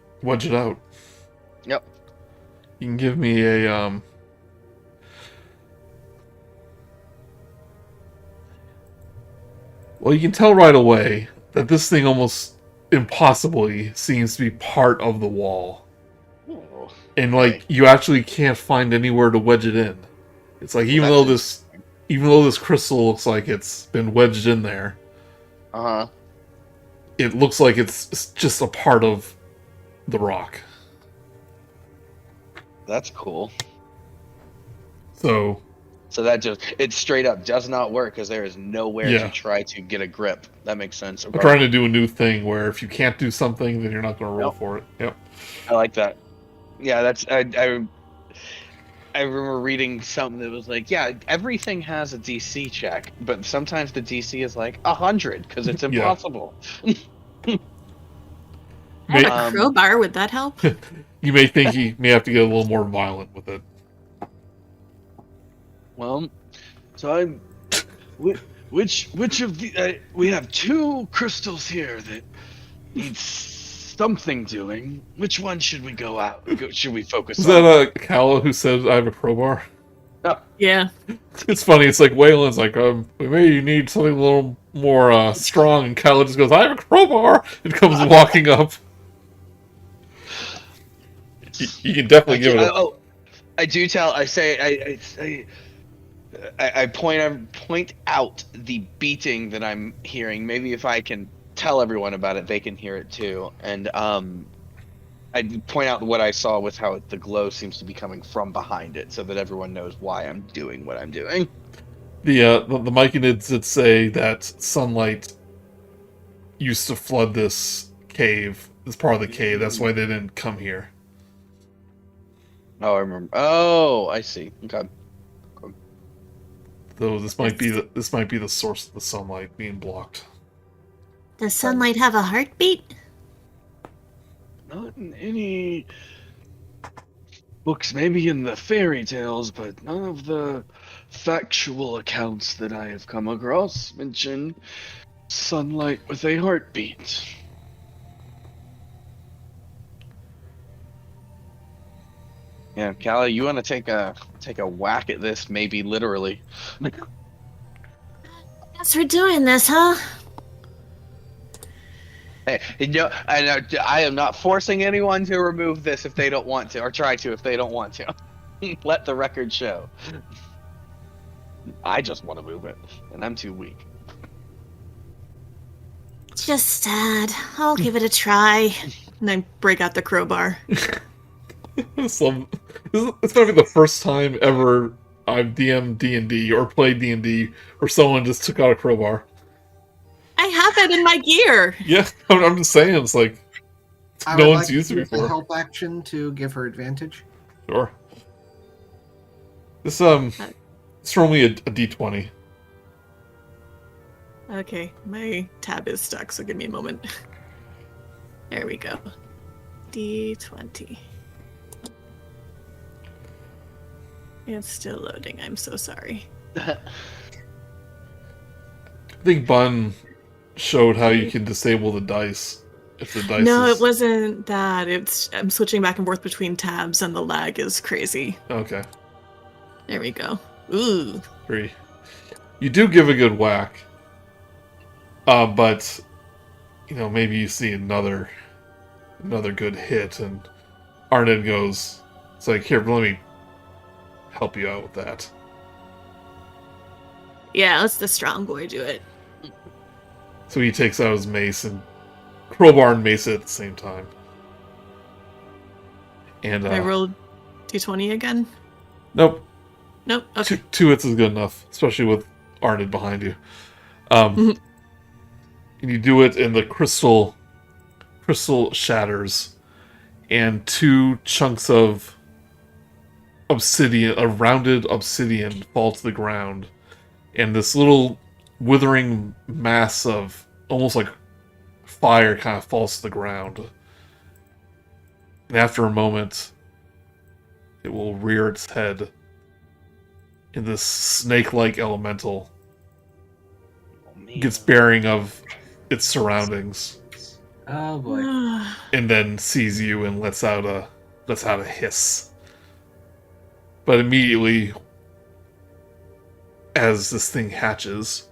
out.
Yep.
You can give me a Well, you can tell right away that this thing almost impossibly seems to be part of the wall.
Ooh.
And like you actually can't find anywhere to wedge it in. It's like even though this crystal looks like it's been wedged in there,
Uh-huh.
it looks like it's just a part of the rock.
That's cool.
So
that it straight up does not work because there is nowhere
Yeah.
to try to get a grip. That makes sense.
I'm trying to do a new thing where if you can't do something, then you're not going to roll
Yep.
for it. Yep.
I like that. Yeah, that's I remember reading something that was like, yeah, everything has a DC check, but sometimes the DC is like 100 because it's
Yeah.
impossible.
I have a
Um,
crowbar. Would that help?
You may think you may have to get a little more violent with it.
Well, so which of the we have 2 crystals here that need something doing. Which one should we should we focus
Is
on?
that Calla who says I have a crowbar?
Yeah.
It's funny. It's like Weylund's like, maybe you need something a little more strong, and Calla just goes, I have a crowbar, and comes walking up. You can definitely give it.
I do tell. I say. I point out the beating that I'm hearing. Maybe if I can tell everyone about it, they can hear it too. And I point out what I saw with how the glow seems to be coming from behind it, so that everyone knows why I'm doing what I'm doing.
The Myconids did say that sunlight used to flood this cave, this part of the cave. That's why they didn't come here.
Oh, I remember. Oh, I see. Okay.
Though this might be the source of the sunlight being blocked.
Does sunlight have a heartbeat?
Not in any books, maybe in the fairy tales, but none of the factual accounts that I have come across mention sunlight with a heartbeat.
Yeah, Calla, you want to take a whack at this? Maybe literally.
Guess we're doing this, huh?
Hey, I am not forcing anyone to remove this if they don't want to, or try to if they don't want to. Let the record show. I just want to move it, and I'm too weak.
It's just sad. I'll give it a try.
And I break out the crowbar.
It's gonna be the first time ever I've DM'd D&D or played D&D where someone just took out a crowbar.
I have that in my gear.
Yeah, I'm just saying, it's like
I
no
would
one's
like
used
to
it
use the
before.
help action to give her advantage.
Sure. This it's normally a D20.
Okay, my tab is stuck, so give me a moment. There we go. D20. It's still loading. I'm so sorry.
I think Bun showed how you can disable the dice If the dice
No,
is...
it wasn't that. I'm switching back and forth between tabs, and the lag is crazy.
Okay.
There we go. Ooh.
3. You do give a good whack. But, maybe you see another good hit, and Arnid goes, it's like, here, let me help you out with that.
Yeah, let's the strong boy do it.
So he takes out his mace and crowbar and mace it at the same time. And
I rolled d20 again?
Nope.
Nope. Okay.
Two hits is good enough, especially with Arnid behind you. And you do it, and the crystal shatters, and 2 chunks of obsidian, a rounded obsidian, fall to the ground, and this little withering mass of almost like fire kind of falls to the ground. And after a moment, it will rear its head, and this snake-like elemental gets bearing of its surroundings,
Oh boy.
and then sees you and lets out a hiss. But immediately, as this thing hatches,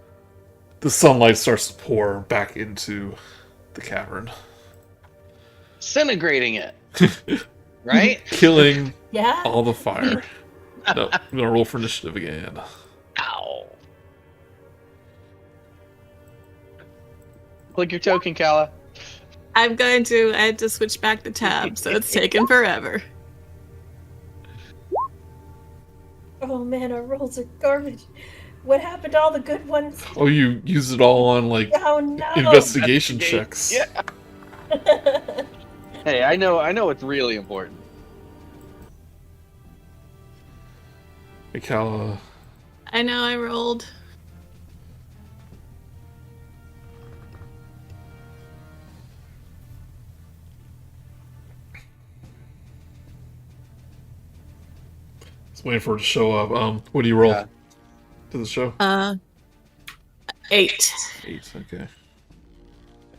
the sunlight starts to pour back into the cavern,
Disintegrating it. Right?
killing
Yeah.
all the fire. No, I'm gonna roll for initiative again.
Ow. Click your token, Calla.
I had to switch back the tab, so it's taken forever.
Oh man, our rolls are garbage. What happened to all the good ones?
Oh, you use it all on, like,
Oh no.
investigation checks.
Yeah. Hey, I know it's really important.
Hey, Calla.
I know I rolled.
Just waiting for it to show up. What do you roll
Yeah.
to the show?
8.
8, okay.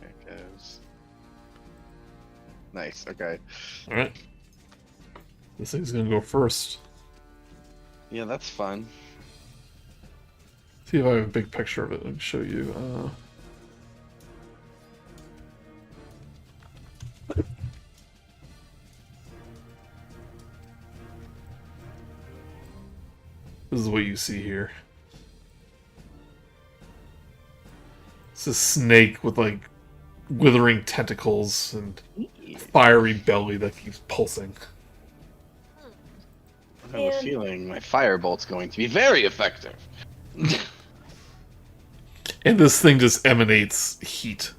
There it goes. Nice, okay.
Alright. This thing's gonna go first.
Yeah, that's fun.
See if I have a big picture of it. Let me show you. This is what you see here. It's a snake with, like, withering tentacles and fiery belly that keeps pulsing.
I have a feeling my firebolt's going to be very effective.
And this thing just emanates heat,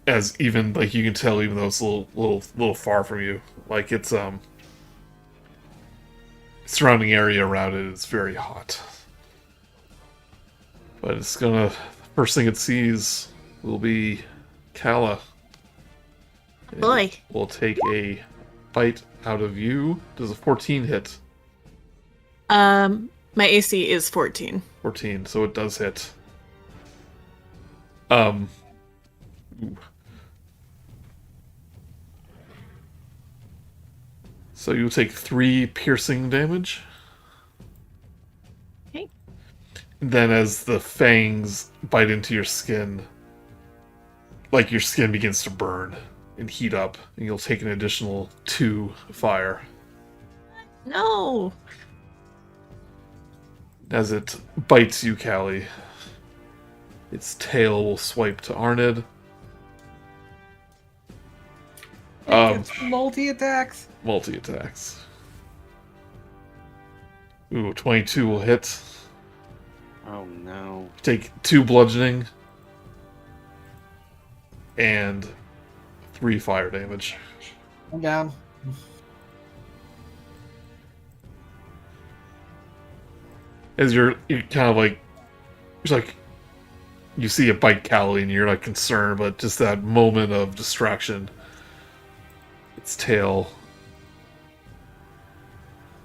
as even, like, you can tell, even though it's a little far from you. Like, it's surrounding area around it is very hot. But it's gonna, the first thing it sees will be Calla.
Boy.
We'll take a bite out of you. Does a 14 hit?
My AC is 14.
14, so it does hit. Ooh. So you'll take 3 piercing damage.
Okay.
Then as the fangs bite into your skin, like, your skin begins to burn and heat up, and you'll take an additional 2 fire.
No.
As it bites you, Callie, its tail will swipe to Arnid.
Multi-attacks.
Multi-attacks. Ooh, 22 will hit.
Oh no.
Take 2 bludgeoning. And 3 fire damage.
I'm down.
As you're kind of like, it's like, you see it bite Callie and you're like concerned, but just that moment of distraction, its tail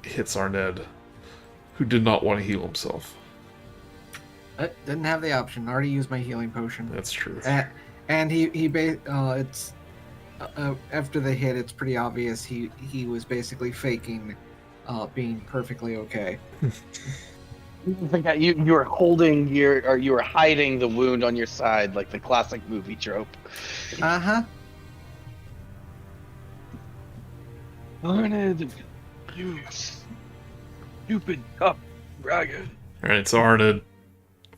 hits Arnid, who did not want to heal himself.
Didn't have the option. Already used my healing potion.
That's true.
And it's after the hit, it's pretty obvious he was basically faking being perfectly okay.
You were holding you were hiding the wound on your side like the classic movie trope.
Uh-huh.
Arnid, you stupid tough dragon.
Alright, so Arnid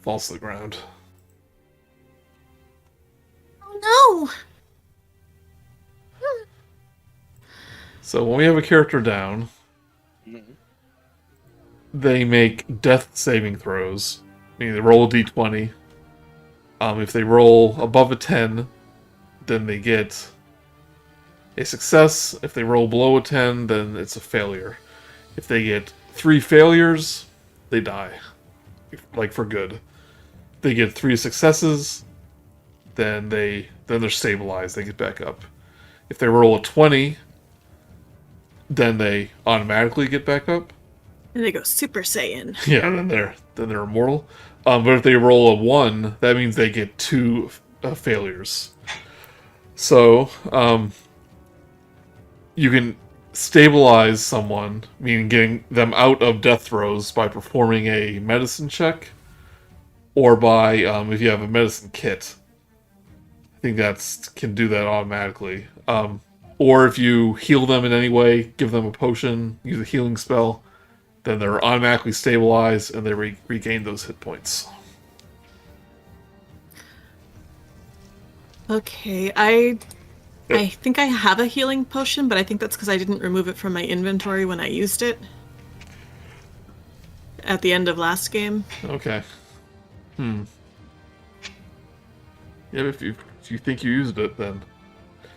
falls to the ground.
Oh
So when we have a character down, they make death saving throws. Meaning they roll a d20. If they roll above a 10, then they get a success. If they roll below a 10, then it's a failure. If they get 3 failures, they die. Like for good. If they get 3 successes, then they're stabilized, they get back up. If they roll a 20, then they automatically get back up.
And they go Super Saiyan.
Yeah, then they're immortal. But if they roll a 1, that means they get 2 failures. So, you can stabilize someone, meaning getting them out of death throes by performing a medicine check, or by, if you have a medicine kit. I think can do that automatically. Or if you heal them in any way, give them a potion, use a healing spell, then they're automatically stabilized and they regain those hit points.
Okay, I think I have a healing potion, but I think that's because I didn't remove it from my inventory when I used it at the end of last game.
Okay. Yeah, if you think you used it, then...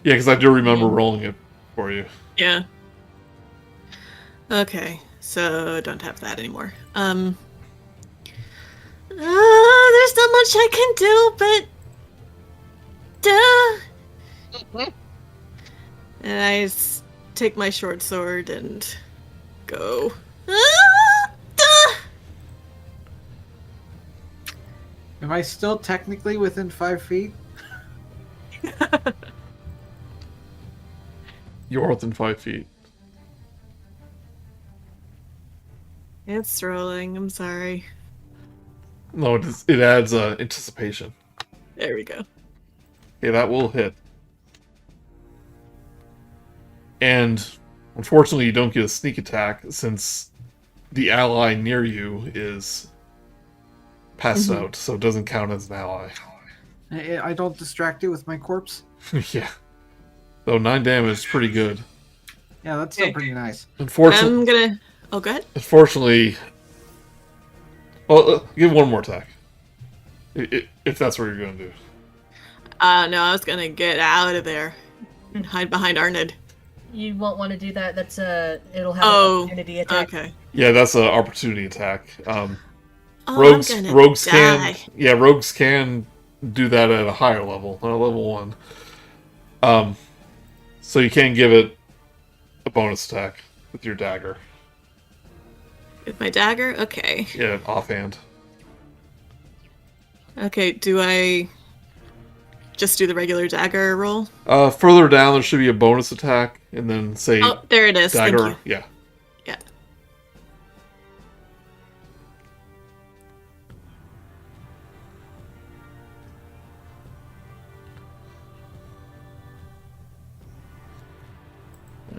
Yeah, because I do remember rolling it for you.
Yeah. Okay, so don't have that anymore. There's not much I can do, but... And I take my short sword and go...
Am I still technically within 5 feet?
You're within 5 feet.
It's rolling, I'm sorry.
No, it adds anticipation.
There we go.
Okay, that will hit. And unfortunately, you don't get a sneak attack since the ally near you is passed out, so it doesn't count as an ally.
I don't distract you with my corpse?
Yeah. Though 9 damage is pretty good.
Yeah, that's still pretty nice.
Unfortunately,
I'm gonna... Oh, go ahead.
Unfortunately... Well, give one more attack. If that's what you're going to do.
No, I was gonna get out of there and hide behind Arnid.
You won't want to do that. That's it'll have an opportunity attack.
Okay.
Yeah, that's an opportunity attack.
Rogues
can... Yeah, rogues can do that at a higher level, not a level 1. So you can give it a bonus attack with your dagger.
With my dagger? Okay.
Yeah, offhand.
Okay, do I just do the regular dagger roll?
Further down, there should be a bonus attack, and then say...
Oh, there it is.
Dagger.
Thank you.
Yeah.
Yeah.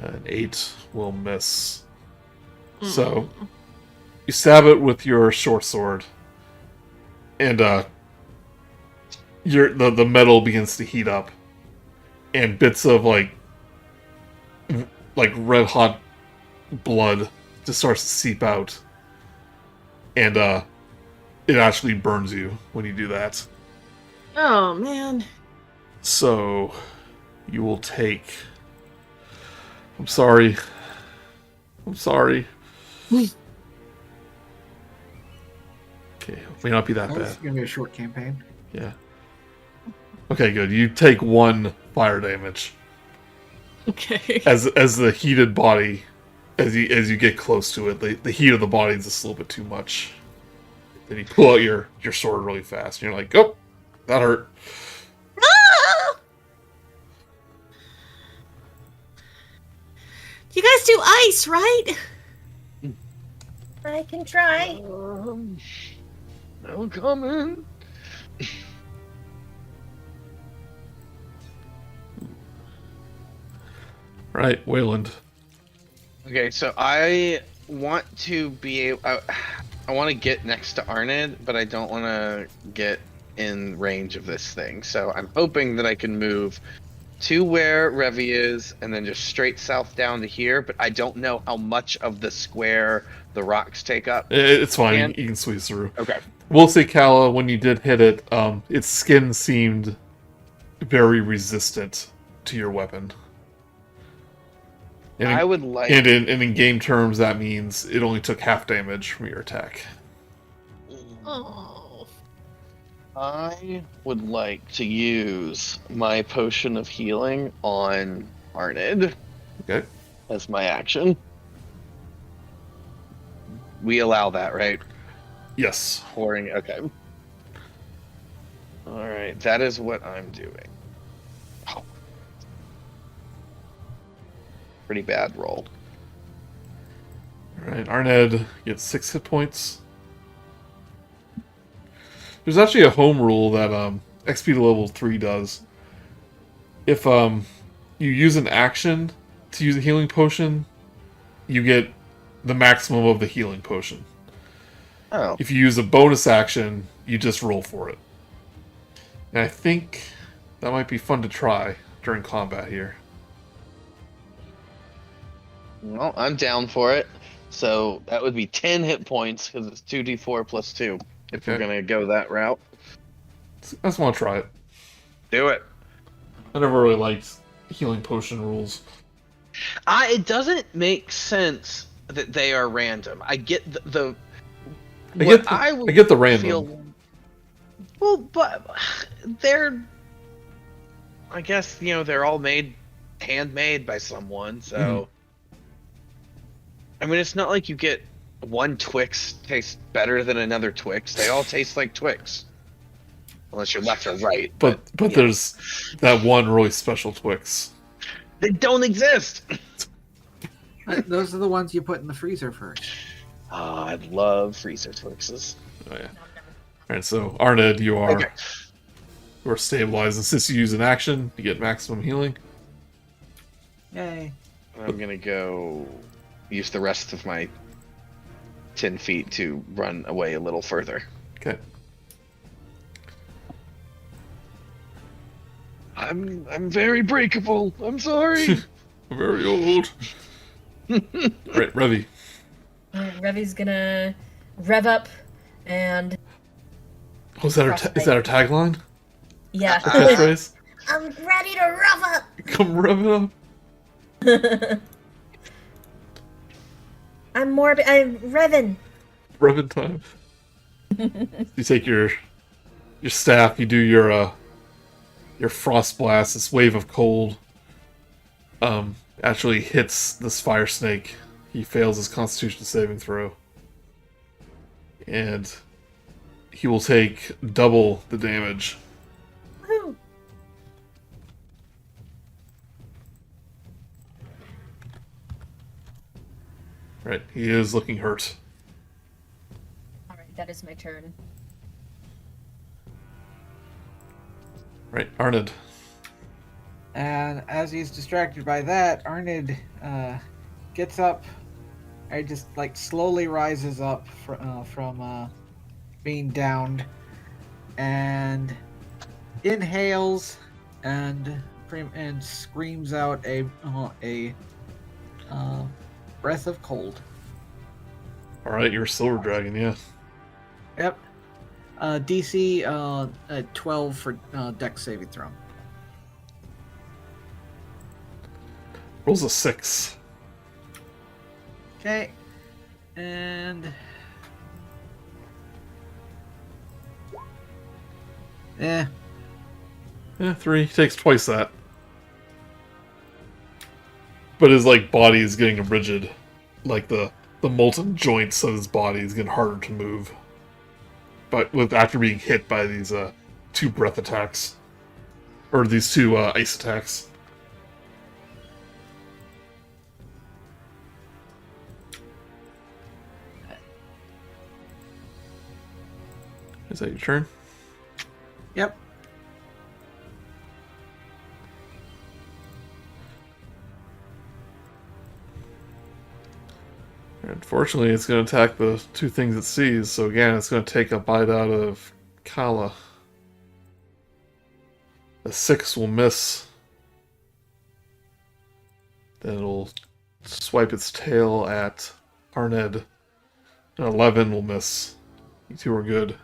An 8 will miss. So, you stab it with your short sword, and the metal begins to heat up, and bits of like red hot blood just starts to seep out, and it actually burns you when you do that.
Oh, man.
So, you will take... I'm sorry. Okay, it may not be that
It's
bad.
going to be a short campaign.
Yeah. Okay, good. You take 1 fire damage
Okay.
as the heated body, as you get close to it, the heat of the body is just a little bit too much. Then you pull out your sword really fast, and you're like, oh, that hurt.
You guys do ice, right?
I can try.
No comment.
Right, Weylund.
Okay, so I want to be able. I want to get next to Arnid, but I don't want to get in range of this thing. So I'm hoping that I can move to where Revi is, and then just straight south down to here. But I don't know how much of the square the rocks take up.
It's fine.
And-
You can squeeze through.
Okay.
We'll say, Calla, when you did hit it, its skin seemed very resistant to your weapon. And
I would like.
and in game terms, that means it only took half damage from your attack.
Oh.
I would like to use my potion of healing on Arnid
Okay.
as my action. We allow that, right?
Yes.
Pouring. Okay. All right, that is what I'm doing. Oh. Pretty bad roll.
All right, Arnid gets 6 hit points. There's actually a home rule that XP to level 3 does. If you use an action to use a healing potion, you get the maximum of the healing potion.
Oh.
If you use a bonus action, you just roll for it. And I think that might be fun to try during combat here.
Well, I'm down for it. So that would be 10 hit points because it's 2d4 plus 2 if we're
Okay.
going to go that route.
I just want to try it.
Do it.
I never really liked healing potion rules.
It doesn't make sense that they are random. I get the
I get the random.
Well, but they're, I guess, they're all handmade by someone, so. I mean, it's not like you get one Twix tastes better than another Twix. They all taste like Twix. Unless you're left or right.
But there's that one really special Twix.
They don't exist!
Those are the ones you put in the freezer first.
Oh, I love freezer Twixes.
Oh, yeah. Alright, so Arnid, you are
Okay.
stabilized, and since you use an action, you get maximum healing.
Yay.
I'm gonna go use the rest of my 10 feet to run away a little further.
Okay.
I'm very breakable. I'm sorry.
I'm very old. Right, Revi.
Revi's gonna rev up and
Oh, is that our tagline?
yeah.
Catchphrase?
I'm ready to rev up.
Come rev it up.
I'm revving.
Revin time. You take your staff, you do your frost blast, this wave of cold actually hits this fire snake. He fails his constitution saving throw. And he will take double the damage.
Woohoo.
Right, he is looking hurt.
Alright, that is my turn.
Right, Arnid.
And as he's distracted by that, Arnid gets up. I just slowly rises up from being downed, and inhales and screams out a breath of cold.
Alright, you're a silver dragon, yeah.
Yep. DC 12 for Dex saving throw.
Rolls a 6.
Okay. And
Yeah, 3. He takes twice that. But his body is getting rigid. The molten joints of his body is getting harder to move. But after being hit by these 2 breath attacks. Or these 2 ice attacks. Is that your turn?
Yep.
Unfortunately, it's going to attack the two things it sees, so again, it's going to take a bite out of Calla. A 6 will miss. Then it'll swipe its tail at Arnid. An 11 will miss. You two are good.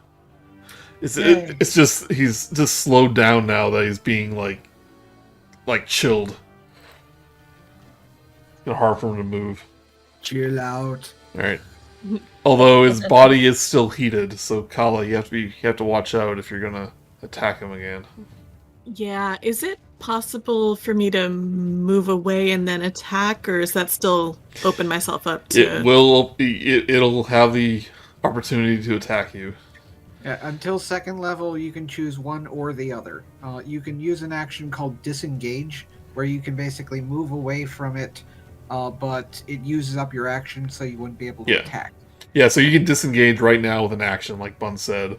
It's just, he's just slowed down now that he's being, like chilled. It's kind of hard for him to move.
Chill out.
Alright. Although his body is still heated, so Calla, you have to watch out if you're gonna attack him again.
Yeah, is it possible for me to move away and then attack, or is that still open myself up to...
It'll have the opportunity to attack you.
Yeah, until second level, you can choose one or the other. You can use an action called Disengage, where you can basically move away from it, but it uses up your action, so you wouldn't be able to attack.
Yeah, so you can disengage right now with an action, like Bun said.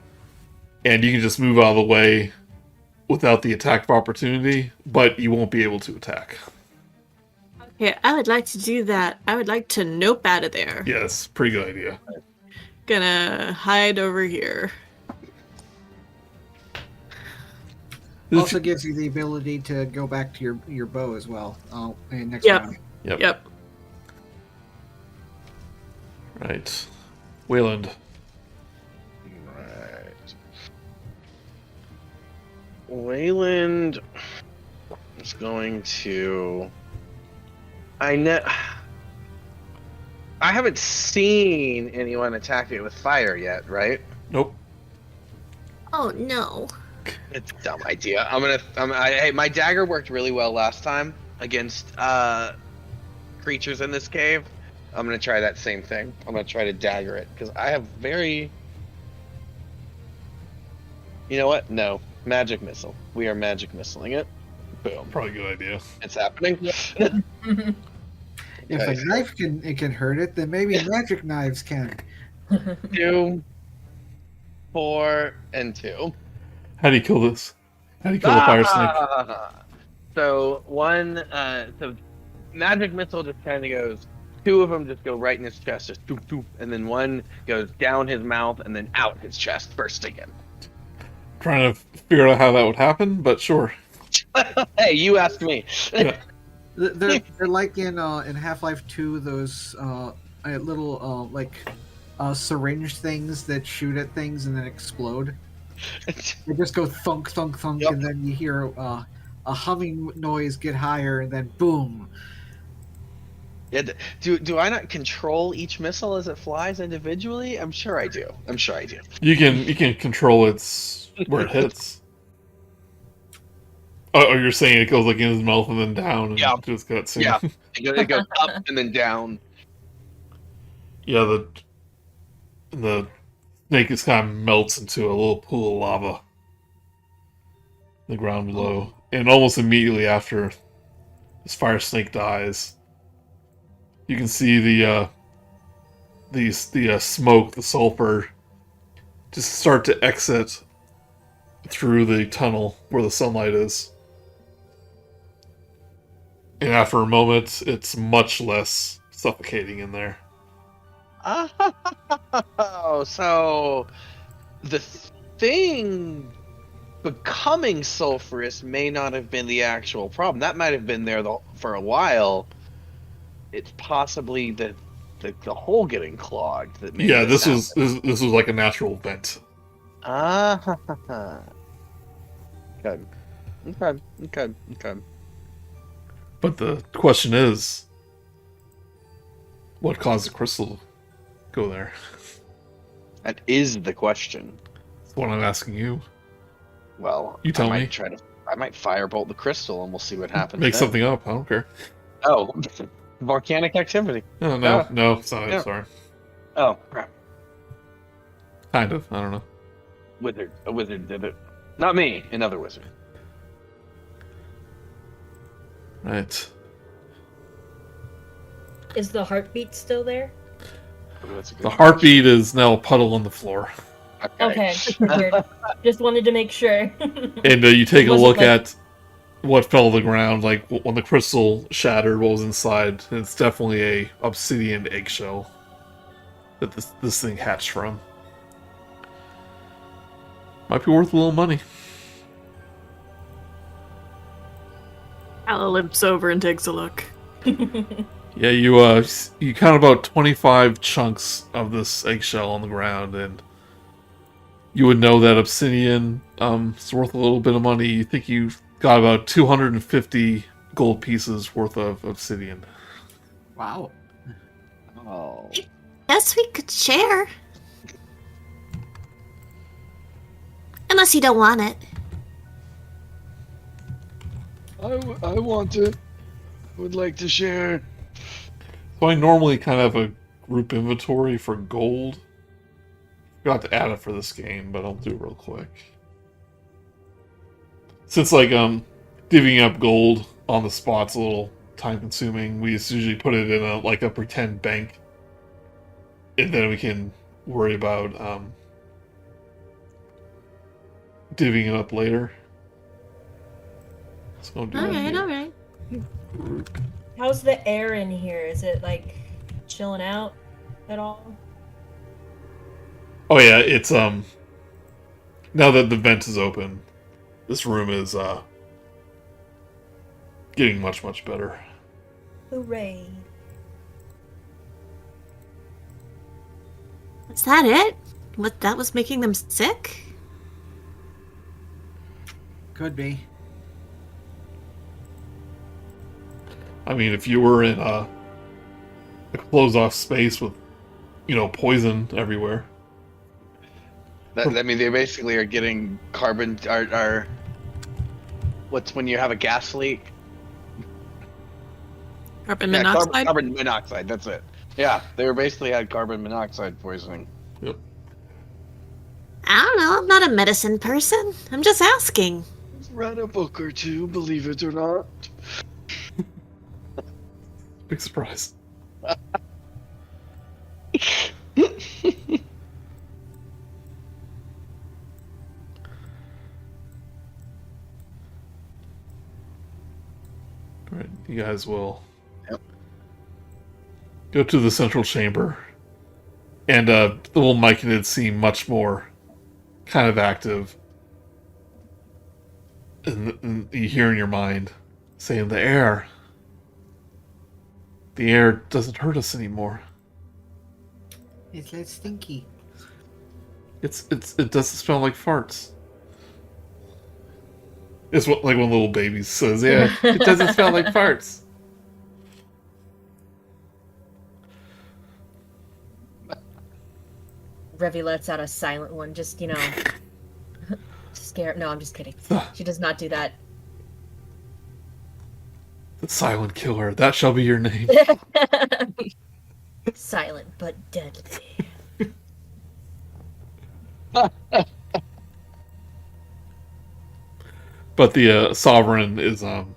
And you can just move out of the way without the attack of opportunity, but you won't be able to attack.
Okay, I would like to do that. I would like to nope out of there.
Yes, pretty good idea.
Gonna hide over here.
Also gives you the ability to go back to your bow as well. Next
Yep.
round.
Yep.
Right. Weylund.
Right. Weylund is going to... I haven't seen anyone attack it with fire yet, right?
Nope.
Oh no.
It's a dumb idea. Hey, my dagger worked really well last time against creatures in this cave. I'm gonna try that same thing. I'm gonna try to dagger it because I have very... You know what? No. Magic missile. We are magic missiling it. Boom.
Probably a good idea.
It's happening.
If a knife can hurt it, then maybe magic knives can.
2, 4, and 2.
How do you kill this? How do you kill the fire snake?
So so magic missile just kind of goes. 2 of them just go right in his chest, just doop doop, and then 1 goes down his mouth and then out his chest, bursting him.
Trying to figure out how that would happen, but sure.
Hey, you asked me.
Yeah.
They're like in Half-Life 2, those little syringe things that shoot at things and then explode. They just go thunk, thunk, thunk, and then you hear a humming noise get higher, and then boom.
Yeah, do I not control each missile as it flies individually? I'm sure I do.
You can control where it hits. Oh, you're saying it goes like in his mouth and then down, and just cutscene.
Yeah, it goes up and then down.
Yeah, the snake just kind of melts into a little pool of lava. The ground below, and almost immediately after this fire snake dies, you can see the smoke, the sulfur, just start to exit through the tunnel where the sunlight is. And after a moment, it's much less suffocating in there.
Oh, so the thing becoming sulfurous may not have been the actual problem. That might have been there for a while. It's possibly the hole getting clogged that made
this was like a natural vent.
Okay.
But the question is, what caused the crystal to go there?
That is the question.
That's what I'm asking you.
Well,
you tell me.
I might firebolt the crystal and we'll see what happens.
Make something up. I don't care.
Oh, volcanic activity.
No, it's not it. Sorry.
Oh, crap.
Kind of. I don't know.
A wizard did it. Not me. Another wizard.
Right.
Is the heartbeat still there?
Oh, that's a good
The heartbeat is now a puddle on the floor.
Okay, figured. Just wanted to make sure.
And you take a
Wasn't
look
like-
at what fell to the ground, like when the crystal shattered, what was inside. And it's definitely a obsidian eggshell that this thing hatched from. Might be worth a little money.
Calla limps over and takes a look.
Yeah, you count about 25 chunks of this eggshell on the ground, and you would know that obsidian is worth a little bit of money. You think you've got about 250 gold pieces worth of obsidian.
Wow.
Oh.
Guess we could share. Unless you don't want it.
I want it. Would like to share.
So I normally kind of have a group inventory for gold. Forgot to add it for this game, but I'll do it real quick. Since like divvying up gold on the spot's a little time consuming, we just usually put it in a pretend bank, and then we can worry about divvying it up later. So I'll do that here.
Alright.
How's the air in here? Is it like chilling out at all?
Oh yeah, it's now that the vent is open, this room is getting much better.
Hooray.
Is that it? What, that was making them sick?
Could be.
I mean, if you were in a closed off space with, poison everywhere.
I mean, they basically are getting carbon. Are what's when you have a gas leak?
Carbon
Yeah,
monoxide?
carbon monoxide. That's it. Yeah, they were basically had carbon monoxide poisoning.
Yep.
I don't know, I'm not a medicine person. I'm just asking.
Read a book or two, believe it or not.
Big surprise. Alright, you guys will go to the central chamber. And the little Myconid seem much more kind of active. And you hear in your mind saying, the air doesn't hurt us anymore.
It's less stinky.
It doesn't smell like farts. It's what like one little baby says, yeah, it doesn't smell like farts.
Revi lets out a silent one, just, scare. No, I'm just kidding. She does not do that.
The silent killer, that shall be your name.
Silent but deadly.
But the sovereign is when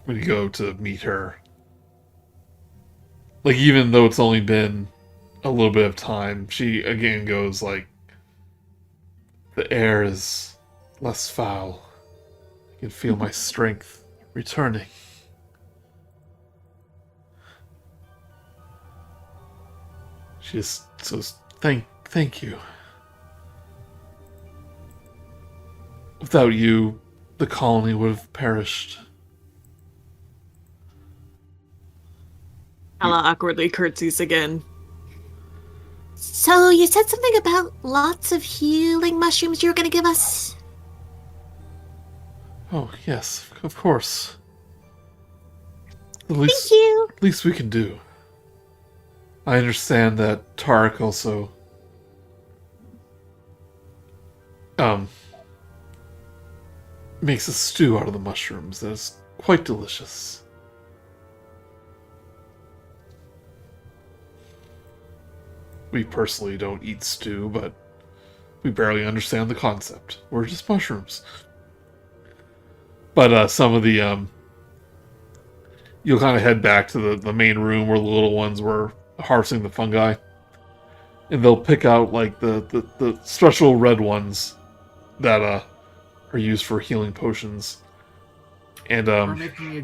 you go to meet her, like, even though it's only been a little bit of time, she again goes like, the air is less foul. I can feel my strength returning. She just says, thank you. Without you, the colony would have perished.
Calla awkwardly curtsies again.
So you said something about lots of healing mushrooms you were going to give us?
Oh, yes, of course.
Thank you.
Least we can do. I understand that Tarek also makes a stew out of the mushrooms that is quite delicious. We personally don't eat stew, but we barely understand the concept. We're just mushrooms. But some of the you'll kind of head back to the main room where the little ones were harvesting the fungi. and they'll pick out like the special red ones that are used for healing potions. And
Or making you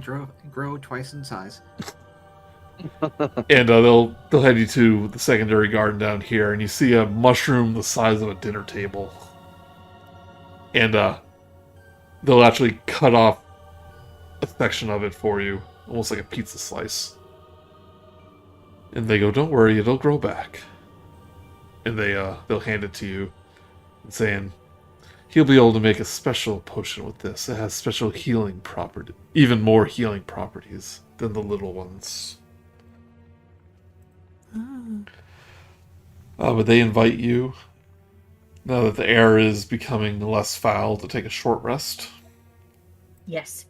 grow twice in size.
and they'll head you to the secondary garden down here, and you see a mushroom the size of a dinner table. And they'll actually cut off a section of it for you, almost like a pizza slice. And they go, "Don't worry, it'll grow back." And they'll hand it to you, saying, "He'll be able to make a special potion with this. It has special healing property, even more healing properties than the little ones." But they invite you, now that the air is becoming less foul, to take a short rest.
Yes.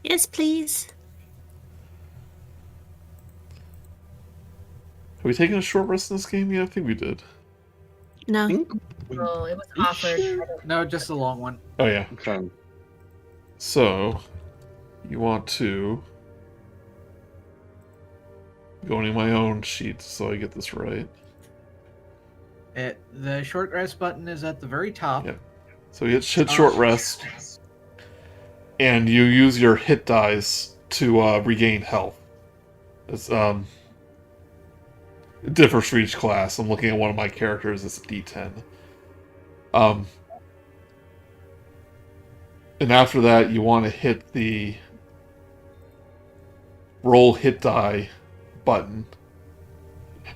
Yes, please.
Have we taken a short rest in this game yet? I think we did.
No.
Oh, it was offered.
No, just a long one.
Oh, yeah.
Okay.
So, you want to go into my own sheet so I get this right.
The short rest button is at the very top.
Yeah. So you hit short rest, and you use your hit dice to regain health. It's it differs for each class. I'm looking at one of my characters. It's a D10. And after that, you want to hit the roll hit die button.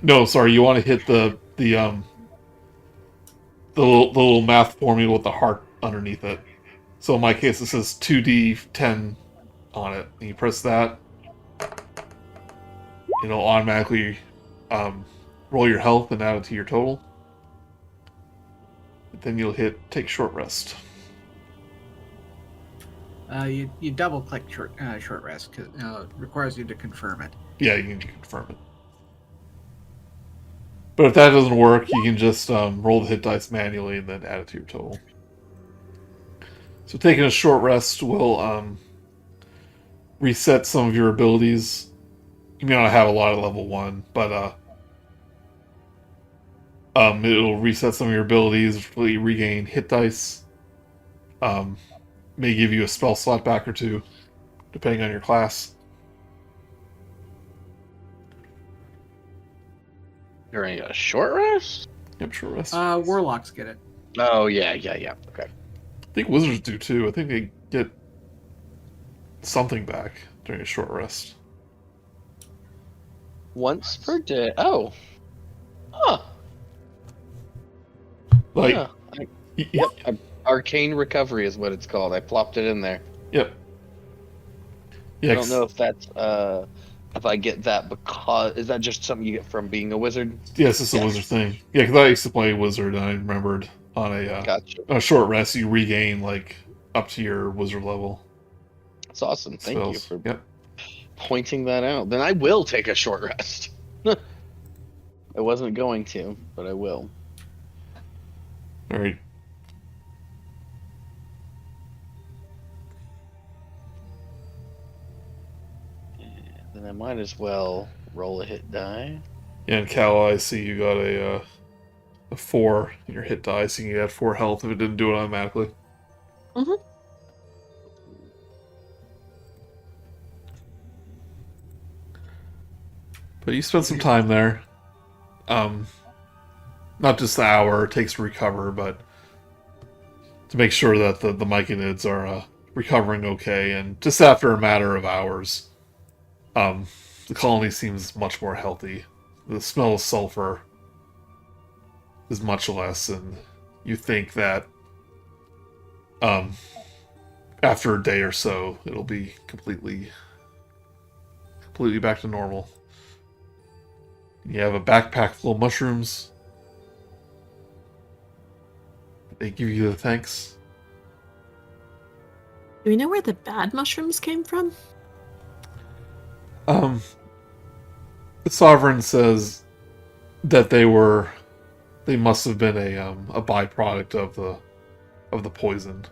No, sorry, you want to hit the little math formula with the heart underneath it. So in my case, it says 2d10 on it. And you press that, it'll automatically roll your health and add it to your total. Then you'll hit take short rest.
You double click short rest because it requires you to confirm it.
Yeah, you can confirm it. But if that doesn't work, you can just roll the hit dice manually and then add it to your total. So taking a short rest will reset some of your abilities. You may not have a lot at level 1, but it'll reset some of your abilities, really regain hit dice. May give you a spell slot back or two, depending on your class.
During a short rest?
Yep, short rest.
Warlocks get it.
Oh, yeah. Okay.
I think wizards do too. I think they get something back during a short rest.
Once per day. Oh. Huh.
Like,
Yeah. Yep. Arcane recovery is what it's called. I plopped it in there.
Yep. Yeah,
I don't know if that's if I get that because is that just something you get from being a wizard?
Yeah, it's just a wizard thing. Yeah, because I used to play wizard, and I remembered on
Gotcha.
a short rest you regain like up to your wizard level.
That's awesome. Thank you
spells.
for
Yep.
pointing that out. Then I will take a short rest. I wasn't going to, but I will.
All right.
Then I might as well roll a hit die.
Yeah, and Calla, I see you got a 4 in your hit die, so you can add 4 health if it didn't do it automatically.
Mhm.
But you spent some time there. Not just the hour it takes to recover, but to make sure that the myconids are recovering okay. And just after a matter of hours, the colony seems much more healthy. The smell of sulfur is much less, and you think that after a day or so, it'll be completely back to normal. You have a backpack full of mushrooms. They give you the thanks.
Do we know where the bad mushrooms came from?
The Sovereign says that they must have been a byproduct of the poison.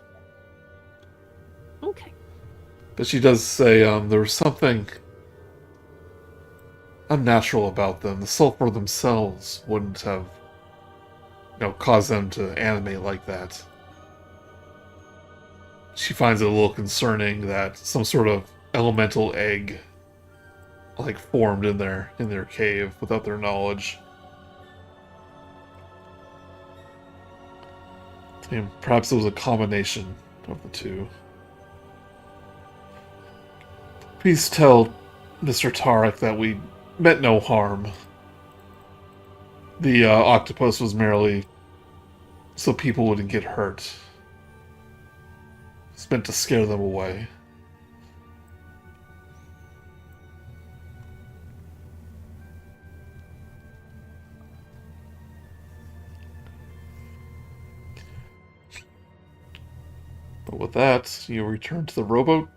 Okay.
But she does say there was something unnatural about them. The sulfur themselves wouldn't have cause them to animate like that. She finds it a little concerning that some sort of elemental egg formed in their cave without their knowledge. And perhaps it was a combination of the two. Please tell Mr. Tarek that we meant no harm. The octopus was merely so people wouldn't get hurt. It's meant to scare them away. But with that, you return to the rowboat.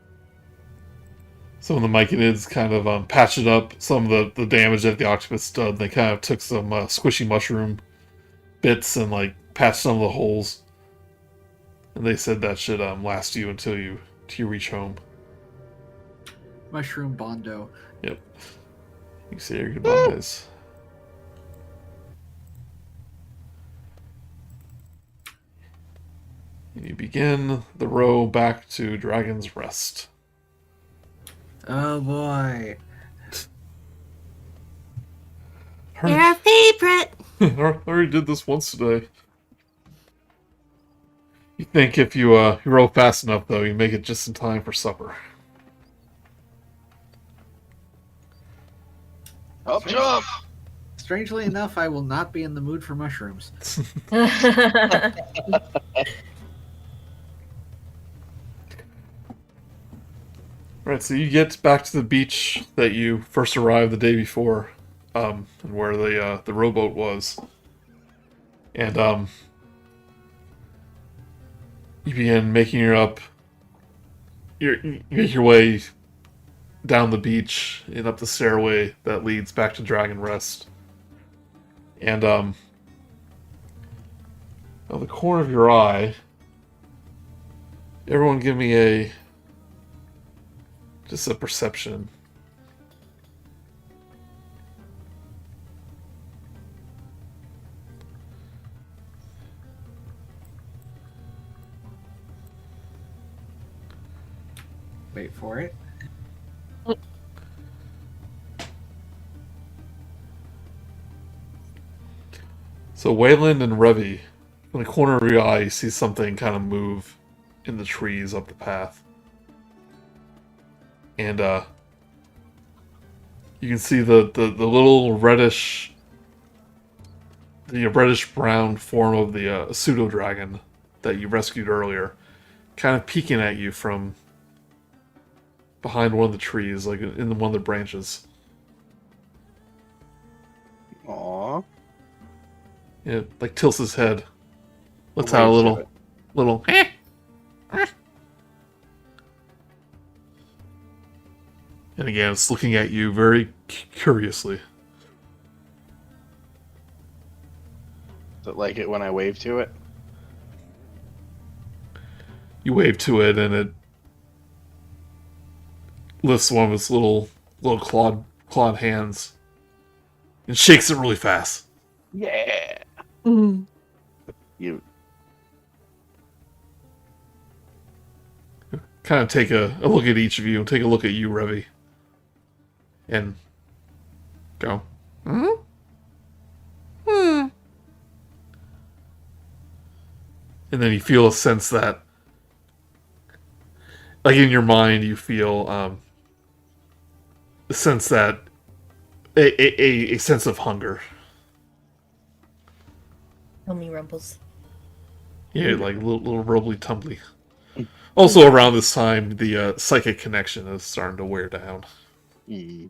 Some of the Myconids kind of patched up some of the damage that the octopus did. They kind of took some squishy mushroom bits and patched some of the holes. And they said that should last you until you reach home.
Mushroom Bondo.
Yep. You say your goodbyes. And you begin the row back to Dragon's Rest.
Oh boy.
You're a favorite.
I already did this once today. You think if you row fast enough, though, you make it just in time for supper.
Up jump!
Strangely enough, I will not be in the mood for mushrooms.
Right, so you get back to the beach that you first arrived the day before, and where the rowboat was, and you begin making you make your way down the beach and up the stairway that leads back to Dragon Rest, and out of the corner of your eye, everyone give me just a perception.
Wait for it.
So Weylund and Revi, in the corner of your eye, you see something kind of move in the trees up the path. And you can see the little reddish brown form of the pseudo dragon that you rescued earlier, kind of peeking at you from behind one of the trees, in one of the branches.
Aww.
It tilts his head, lets
Wait
out a
to
little. And again, it's looking at you very curiously.
Does it like it when I wave to it?
You wave to it, and it lifts one of its little clawed hands and shakes it really fast.
Yeah.
Mm.
You.
Kind of take a look at each of you, and take a look at you, Revi, and go. Hmm. And then you feel a sense that, in your mind, you feel a sense that a sense of hunger.
Tell me, Rumples.
Yeah, little rubbly tumbly. Also, around this time, the psychic connection is starting to wear down.
Mm.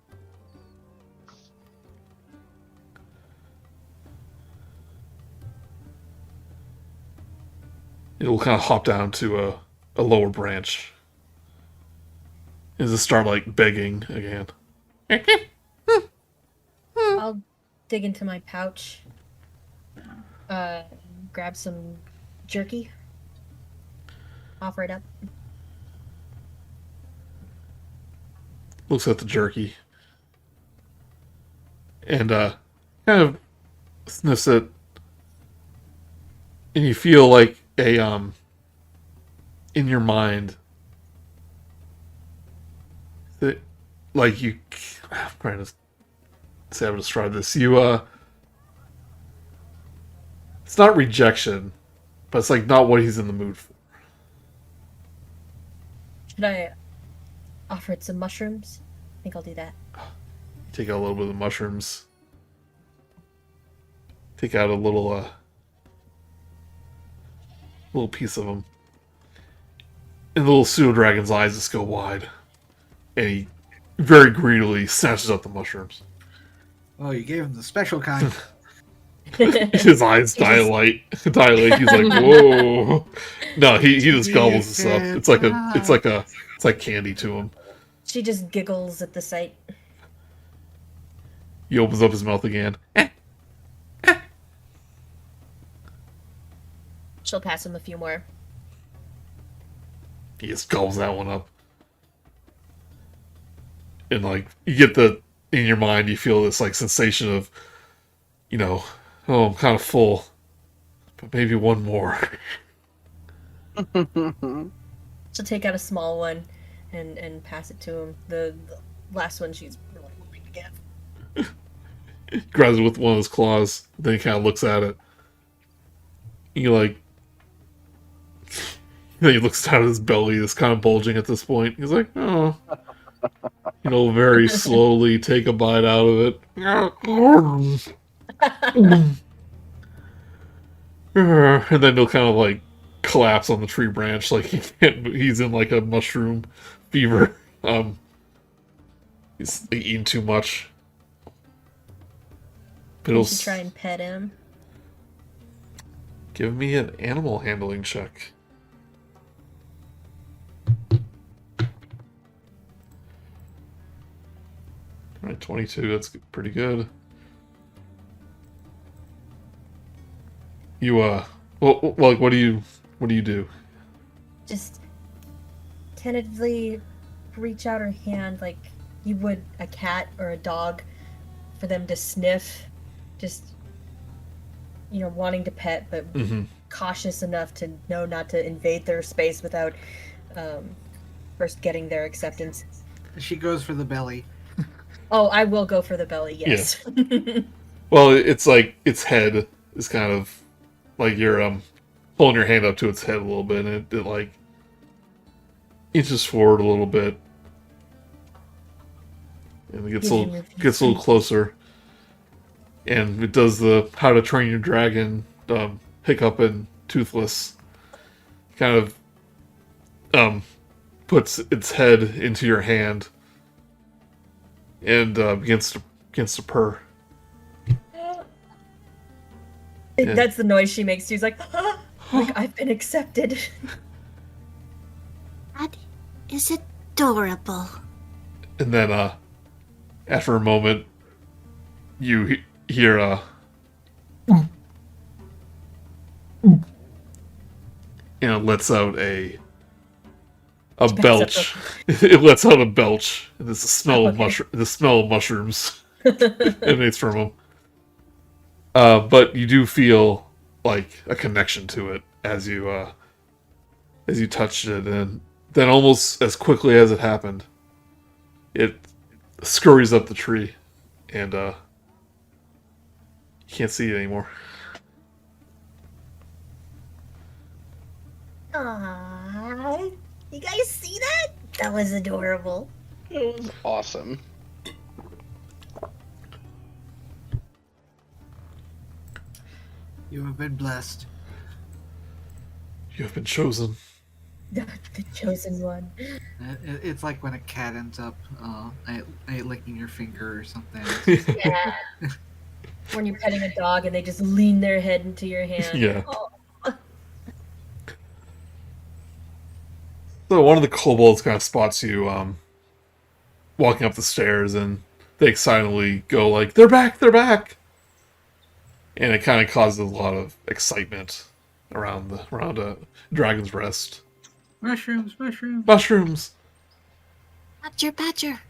It'll kind of hop down to a lower branch. And just start begging again.
I'll dig into my pouch, grab some jerky, offer it up.
Looks at the jerky. And kind of sniffs it. And you feel like a in your mind that, like, you, I'm trying to say how to describe this. You it's not rejection, but it's like not what he's in the mood for.
Should I offer it some mushrooms? I think I'll do that.
Take out a little bit of the mushrooms. Take out a little piece of them. And the little pseudo dragon's eyes just go wide, and he very greedily snatches up the mushrooms.
Oh, you gave him the special kind.
His eyes dilate. He's like, "Whoa!" No, he just gobbles this up. It's like candy to him.
She just giggles at the sight.
He opens up his mouth again.
She'll pass him a few more.
He just gobbles that one up. And, like, you get in your mind, you feel this, like, sensation of, you know, oh, I'm kind of full, but maybe one more.
She'll take out a small one and pass it to him. The last one she's really willing to give.
He grabs it with one of his claws, then he kind of looks at it. He, like, then he looks down at his belly, that's kind of bulging at this point. He's like, oh. You know, very slowly take a bite out of it. And then he'll kind of, like, collapse on the tree branch, like he's in, like, a mushroom fever. He's eating too much. But
You should try and pet him.
Give me an animal handling check. Alright, 22, that's pretty good. You, well, like, what do you do?
Just tentatively reach out her hand like you would a cat or a dog for them to sniff. Just, you know, wanting to pet, but cautious enough to know not to invade their space without first getting their acceptance.
She goes for the belly.
Oh, I will go for the belly, yes.
Yeah. Well, it's like its head is kind of like you're pulling your hand up to its head a little bit, and it like inches forward a little bit, and it gets a little closer, and it does the How to Train Your Dragon hiccup and Toothless, kind of puts its head into your hand. And begins to purr.
That's the noise she makes. She's like, like I've been accepted.
That is adorable.
And then, after a moment, you hear and it lets out a belch. It lets out a belch. And there's the smell of mushrooms emanates from them. But you do feel like a connection to it as you touched it, and then almost as quickly as it happened, it scurries up the tree, and you can't see it anymore.
Aww. You guys see that? That was adorable.
It was awesome.
You have been blessed.
You have been chosen.
The chosen one.
It's like when a cat ends up licking your finger or something.
Yeah. When you're petting a dog and they just lean their head into your hand.
Yeah.
Oh.
So one of the kobolds kind of spots you walking up the stairs, and they excitedly go like, "They're back! They're back!" And it kind of causes a lot of excitement around Dragon's Rest.
Mushrooms.
Mushrooms!
Badger.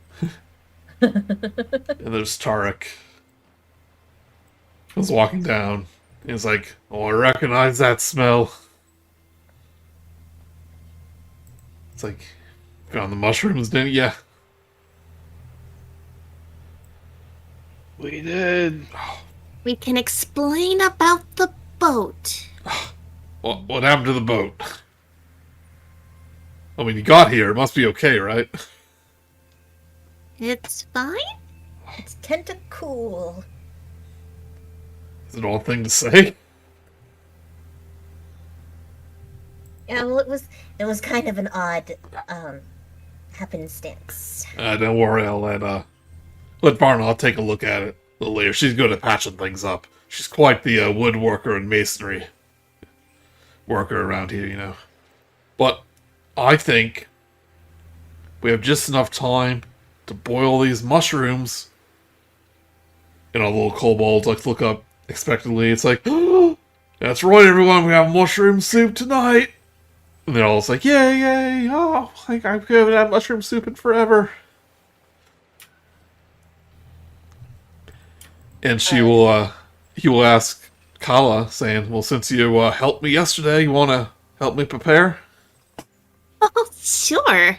And there's Tarek. Comes walking down, He's like, oh, I recognize that smell. It's like, found the mushrooms, didn't ya?
We did.
We can explain about the boat.
What happened to the boat? I mean, you got here. It must be okay, right?
It's fine?
It's tentacool.
Is it all thing to say?
Yeah, well, it was kind of an odd happenstance.
Don't worry, I'll let Varna take a look at it a little later. She's good at patching things up. She's quite the woodworker and masonry worker around here, you know. But I think we have just enough time to boil these mushrooms. And a little kobold look up expectantly. It's like, oh, that's right, everyone. We have mushroom soup tonight. And they're all like, yay, yay. Oh, like I haven't had mushroom soup in forever. And he will ask Calla, saying, well, since you helped me yesterday, you want to help me prepare?
Oh, sure.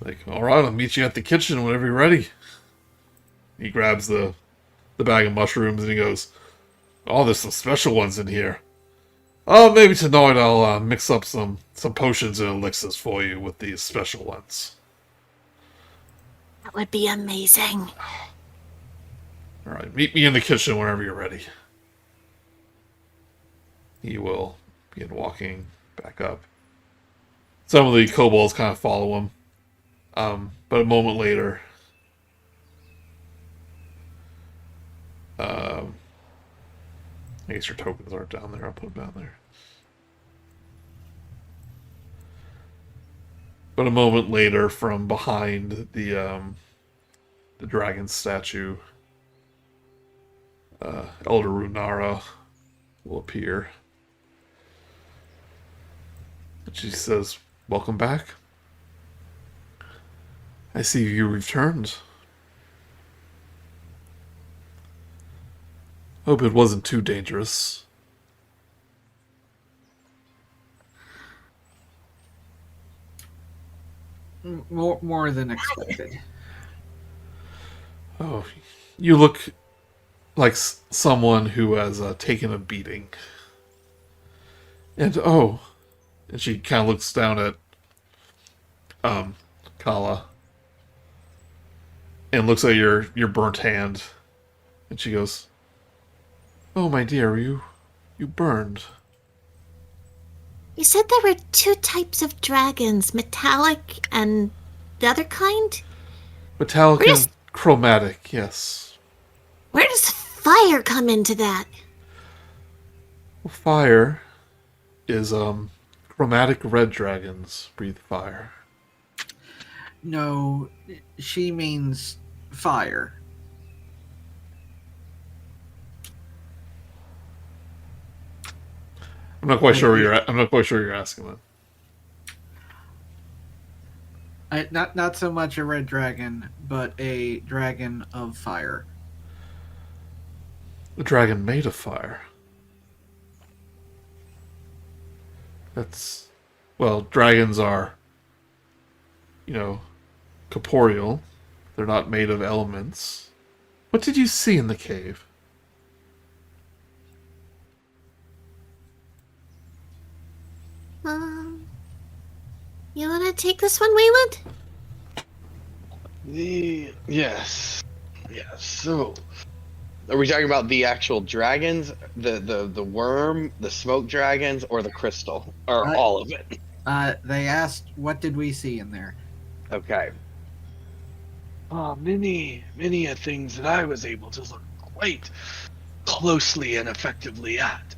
Like, all right, I'll meet you at the kitchen whenever you're ready. He grabs the bag of mushrooms and he goes, oh, there's some special ones in here. Oh, maybe tonight I'll mix up some potions and elixirs for you with these special ones.
That would be amazing.
All right, meet me in the kitchen whenever you're ready. He will begin walking back up. Some of the kobolds kind of follow him. But a moment later, I guess your tokens aren't down there. I'll put them down there. But a moment later, from behind the dragon statue, Elder Runara will appear. And she says, welcome back. I see you returned. Hope it wasn't too dangerous.
More than expected.
Oh, you look like someone who has taken a beating. And and she kind of looks down at Calla and looks at your burnt hand, and she goes, "Oh, my dear, you burned."
You said there were two types of dragons, metallic and the other kind?
Metallic and chromatic, yes.
Where does fire come into that?
Well, fire is chromatic red dragons breathe fire.
No, she means fire.
I'm not quite sure you're asking that.
Not so much a red dragon, but a dragon of fire.
A dragon made of fire. Dragons are, corporeal. They're not made of elements. What did you see in the cave?
You want to take this one, Weylund?
Yes. So, are we talking about the actual dragons, the worm, the smoke dragons, or the crystal, or all of it?
They asked, what did we see in there?
Okay.
Many things that I was able to look quite closely and effectively at.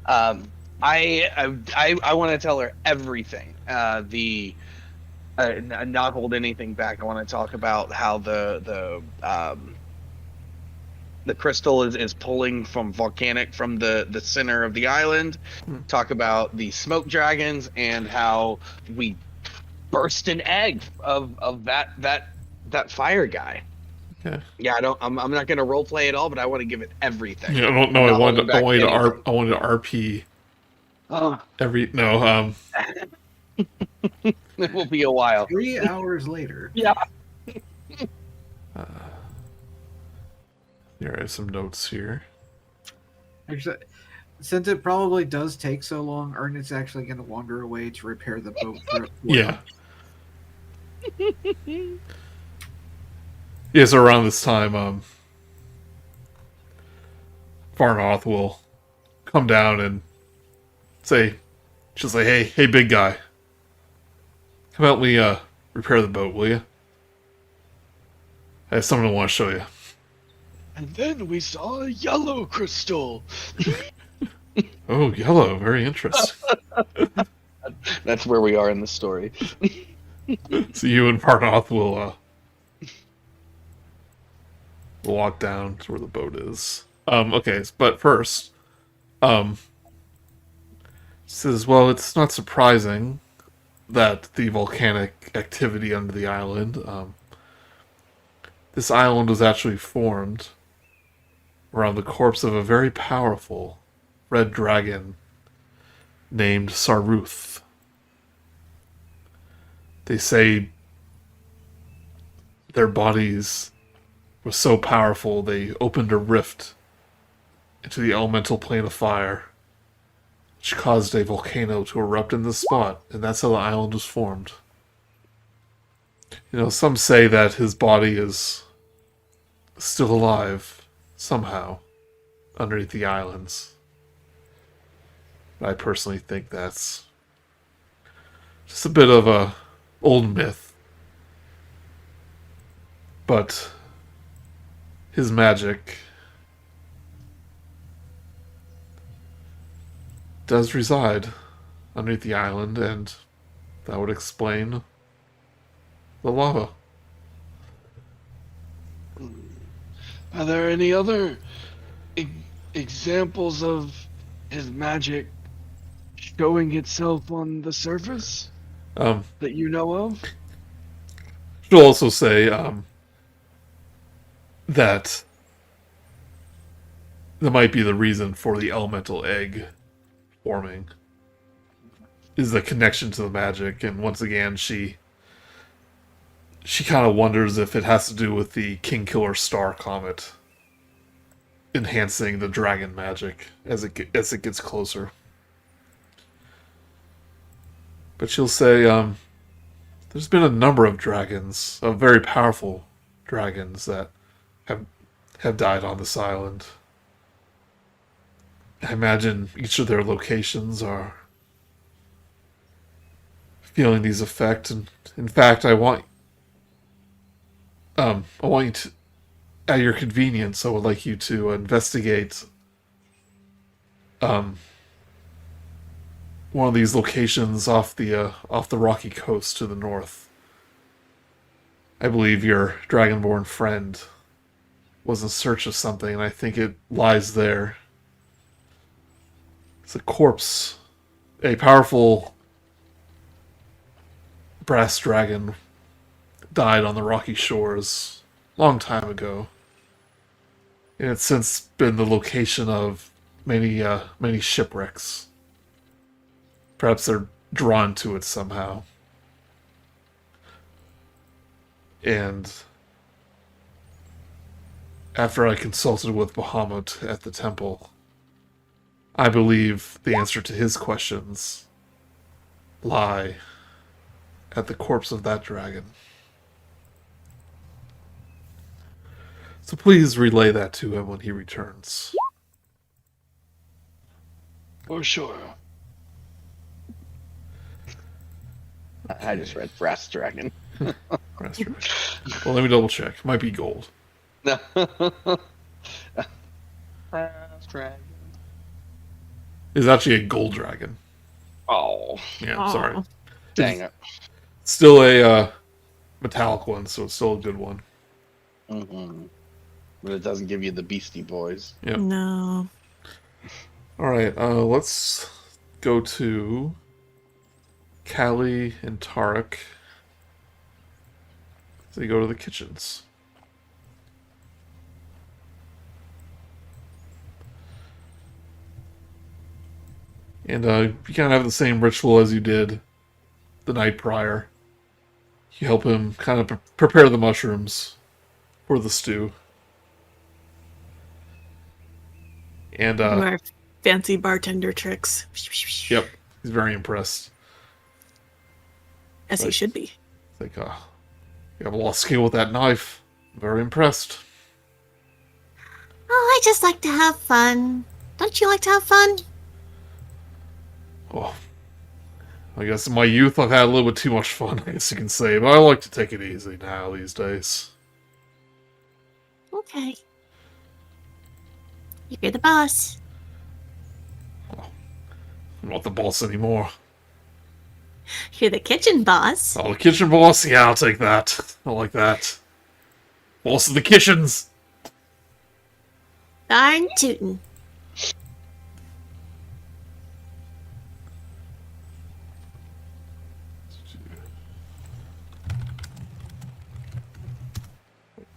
I want to tell her everything. Not hold anything back. I want to talk about how the crystal is pulling from the center of the island. Talk about the smoke dragons and how we burst an egg of that fire guy.
Okay.
Yeah, I'm not gonna role play at all, but I want to give it everything.
Yeah, I don't know.
I'm
I
not
wanted
holding back
to
anything.
I wanted to RP
Oh,
every no.
it will be a while.
3 hours later.
Yeah.
Uh, here I have some notes here.
Actually, since it probably does take so long, Arnid's actually going to wander away to repair the boat.
Yeah. Yeah, so around this time, Farnoth will come down and she'll say, hey, big guy. Come help me, repair the boat, will you? I have something I want to show you.
And then we saw a yellow crystal.
Oh, yellow. Very interesting.
That's where we are in the story.
So you and Farnoth will walk down to where the boat is. Okay, but first, says, well, it's not surprising that the volcanic activity under the island, this island was actually formed around the corpse of a very powerful red dragon named Saruth. They say their bodies were so powerful they opened a rift into the elemental plane of fire, which caused a volcano to erupt in the spot, and that's how the island was formed. You know, some say that his body is still alive, somehow, underneath the islands. But I personally think that's just a bit of a old myth. But his magic does reside underneath the island, and that would explain the lava.
Are there any other examples of his magic showing itself on the surface that you know of?
She'll also say that that might be the reason for the elemental egg forming, is the connection to the magic, and once again she kind of wonders if it has to do with the King Killer Star comet enhancing the dragon magic as it gets closer. But she'll say, there's been a number of dragons, of very powerful dragons, that have died on this island. I imagine each of their locations are feeling these effects, and in fact, I want you to, at your convenience, I would like you to investigate one of these locations off the rocky coast to the north. I believe your Dragonborn friend was in search of something, and I think it lies there. It's a corpse. A powerful brass dragon died on the rocky shores a long time ago. And it's since been the location of many shipwrecks. Perhaps they're drawn to it somehow. And after I consulted with Bahamut at the temple, I believe the answer to his questions lie at the corpse of that dragon. So please relay that to him when he returns.
For sure.
I just read brass dragon.
Brass dragon. Well, let me double check. Might be gold.
Brass dragon.
It's actually a gold dragon.
Oh,
Yeah,
Aw.
sorry.
dang it.
Still a metallic one, so it's still a good one.
Mm-hmm. But it doesn't give you the Beastie Boys.
Yep.
No.
Alright, let's go to Callie and Tarek. So they go to the kitchens. And you kind of have the same ritual as you did the night prior. You help him kind of prepare the mushrooms for the stew. And,
Do our fancy bartender tricks.
yep, he's very impressed.
As he should be.
Like, you have a lot of skill with that knife. Very impressed.
Oh, I just like to have fun. Don't you like to have fun?
Well, I guess in my youth I've had a little bit too much fun, I guess you can say, but I like to take it easy now these days.
Okay. You're the boss.
I'm not the boss anymore.
You're the kitchen boss.
Oh, the kitchen boss? Yeah, I'll take that. I like that. Boss of the kitchens!
Darn tootin'.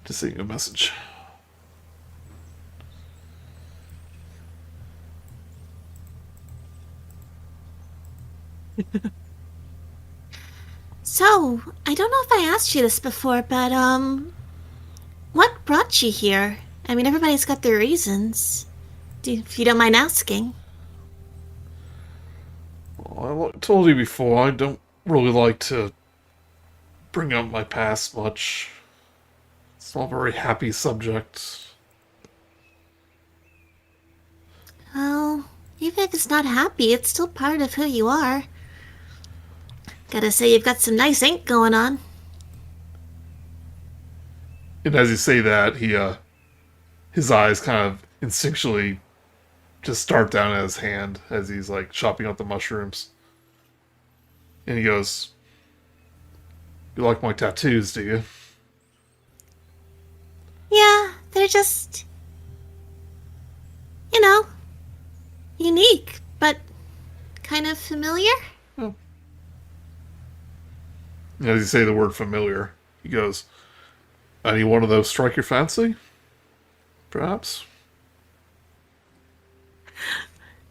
Just seeing a message.
So, I don't know if I asked you this before, but, what brought you here? I mean, everybody's got their reasons. If you don't mind asking.
Well, I told you before, I don't really like to bring up my past much. It's not a very happy subject.
Well, even if it's not happy, it's still part of who you are. Gotta say, you've got some nice ink going on.
And as you say that, his eyes kind of instinctually just start down at his hand as he's like chopping up the mushrooms. And he goes, "You like my tattoos, do you?"
Yeah, they're just, unique, but kind of familiar.
And as you say the word familiar, he goes, "Any one of those strike your fancy? Perhaps?"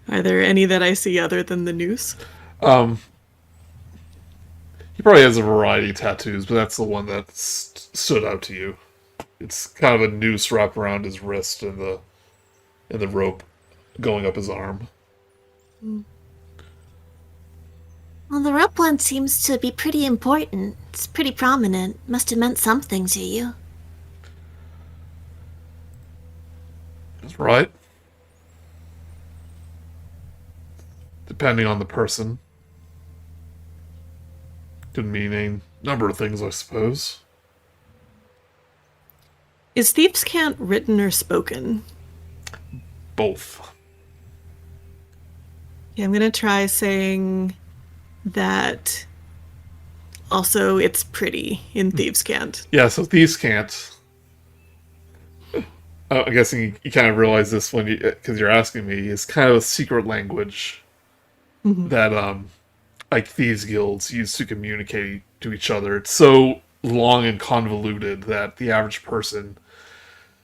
Are there any that I see other than the noose?
He probably has a variety of tattoos, but that's the one that stood out to you. It's kind of a noose wrapped around his wrist and the rope going up his arm.
Well, the rope one seems to be pretty important. It's pretty prominent. Must have meant something to you.
That's right. Depending on the person. Could mean a number of things, I suppose.
Is Thieves' Cant written or spoken?
Both.
Yeah, I'm gonna try saying that. Also, it's pretty in Thieves' Cant.
Yeah, so Thieves' Cant. I'm guessing you kind of realize this when because you're asking me, is kind of a secret language that like thieves guilds use to communicate to each other. It's so long and convoluted that the average person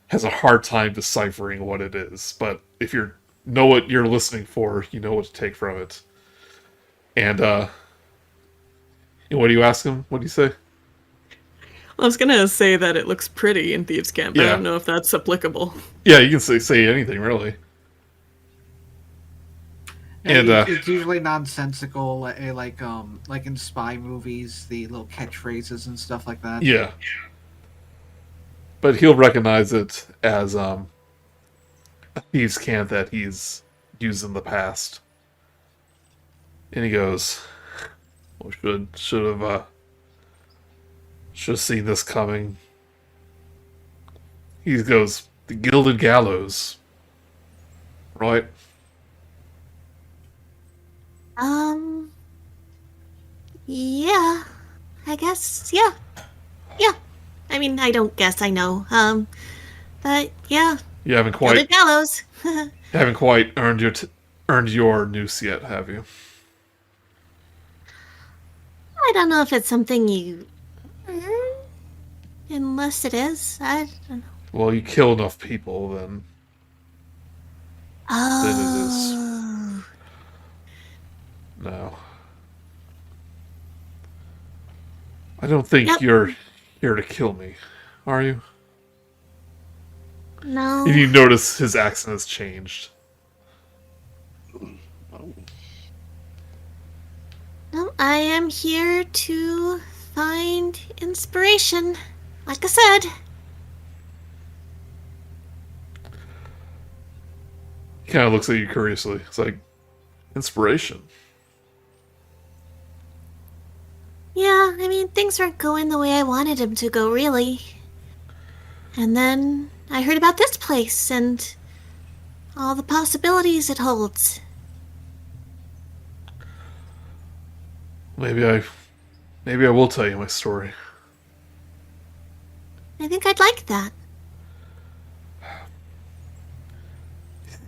has a hard time deciphering what it is. But if you know what you're listening for, you know what to take from it. And what do you ask him? What do you say?
I was gonna say that it looks pretty in Thieves' Cant, but I
Yeah.
don't know if that's applicable.
Yeah, you can say anything, really. And
it's usually nonsensical, like in spy movies, the little catchphrases and stuff like that.
yeah. But he'll recognize it as a thieves' cant that he's used in the past. And he goes, "Well, should have seen this coming." He goes, "The Gilded Gallows, right?"
Yeah. I guess, yeah. Yeah. I mean, I don't guess I know. But yeah.
You haven't
Gilded
quite
Gallows.
earned your noose yet, have you?
I don't know if it's something you earn. Unless it is. I don't know.
Well, you kill enough people, then.
Oh.
Then it is. No. I don't think
Yep.
you're here to kill me, are you?
No.
If you notice his accent has changed.
No, I am here to find inspiration. Like I said.
He kind of looks at you curiously. It's like, inspiration.
Yeah, I mean, things weren't going the way I wanted them to go, really. And then I heard about this place and all the possibilities it holds.
Maybe I will tell you my story.
I think I'd like that.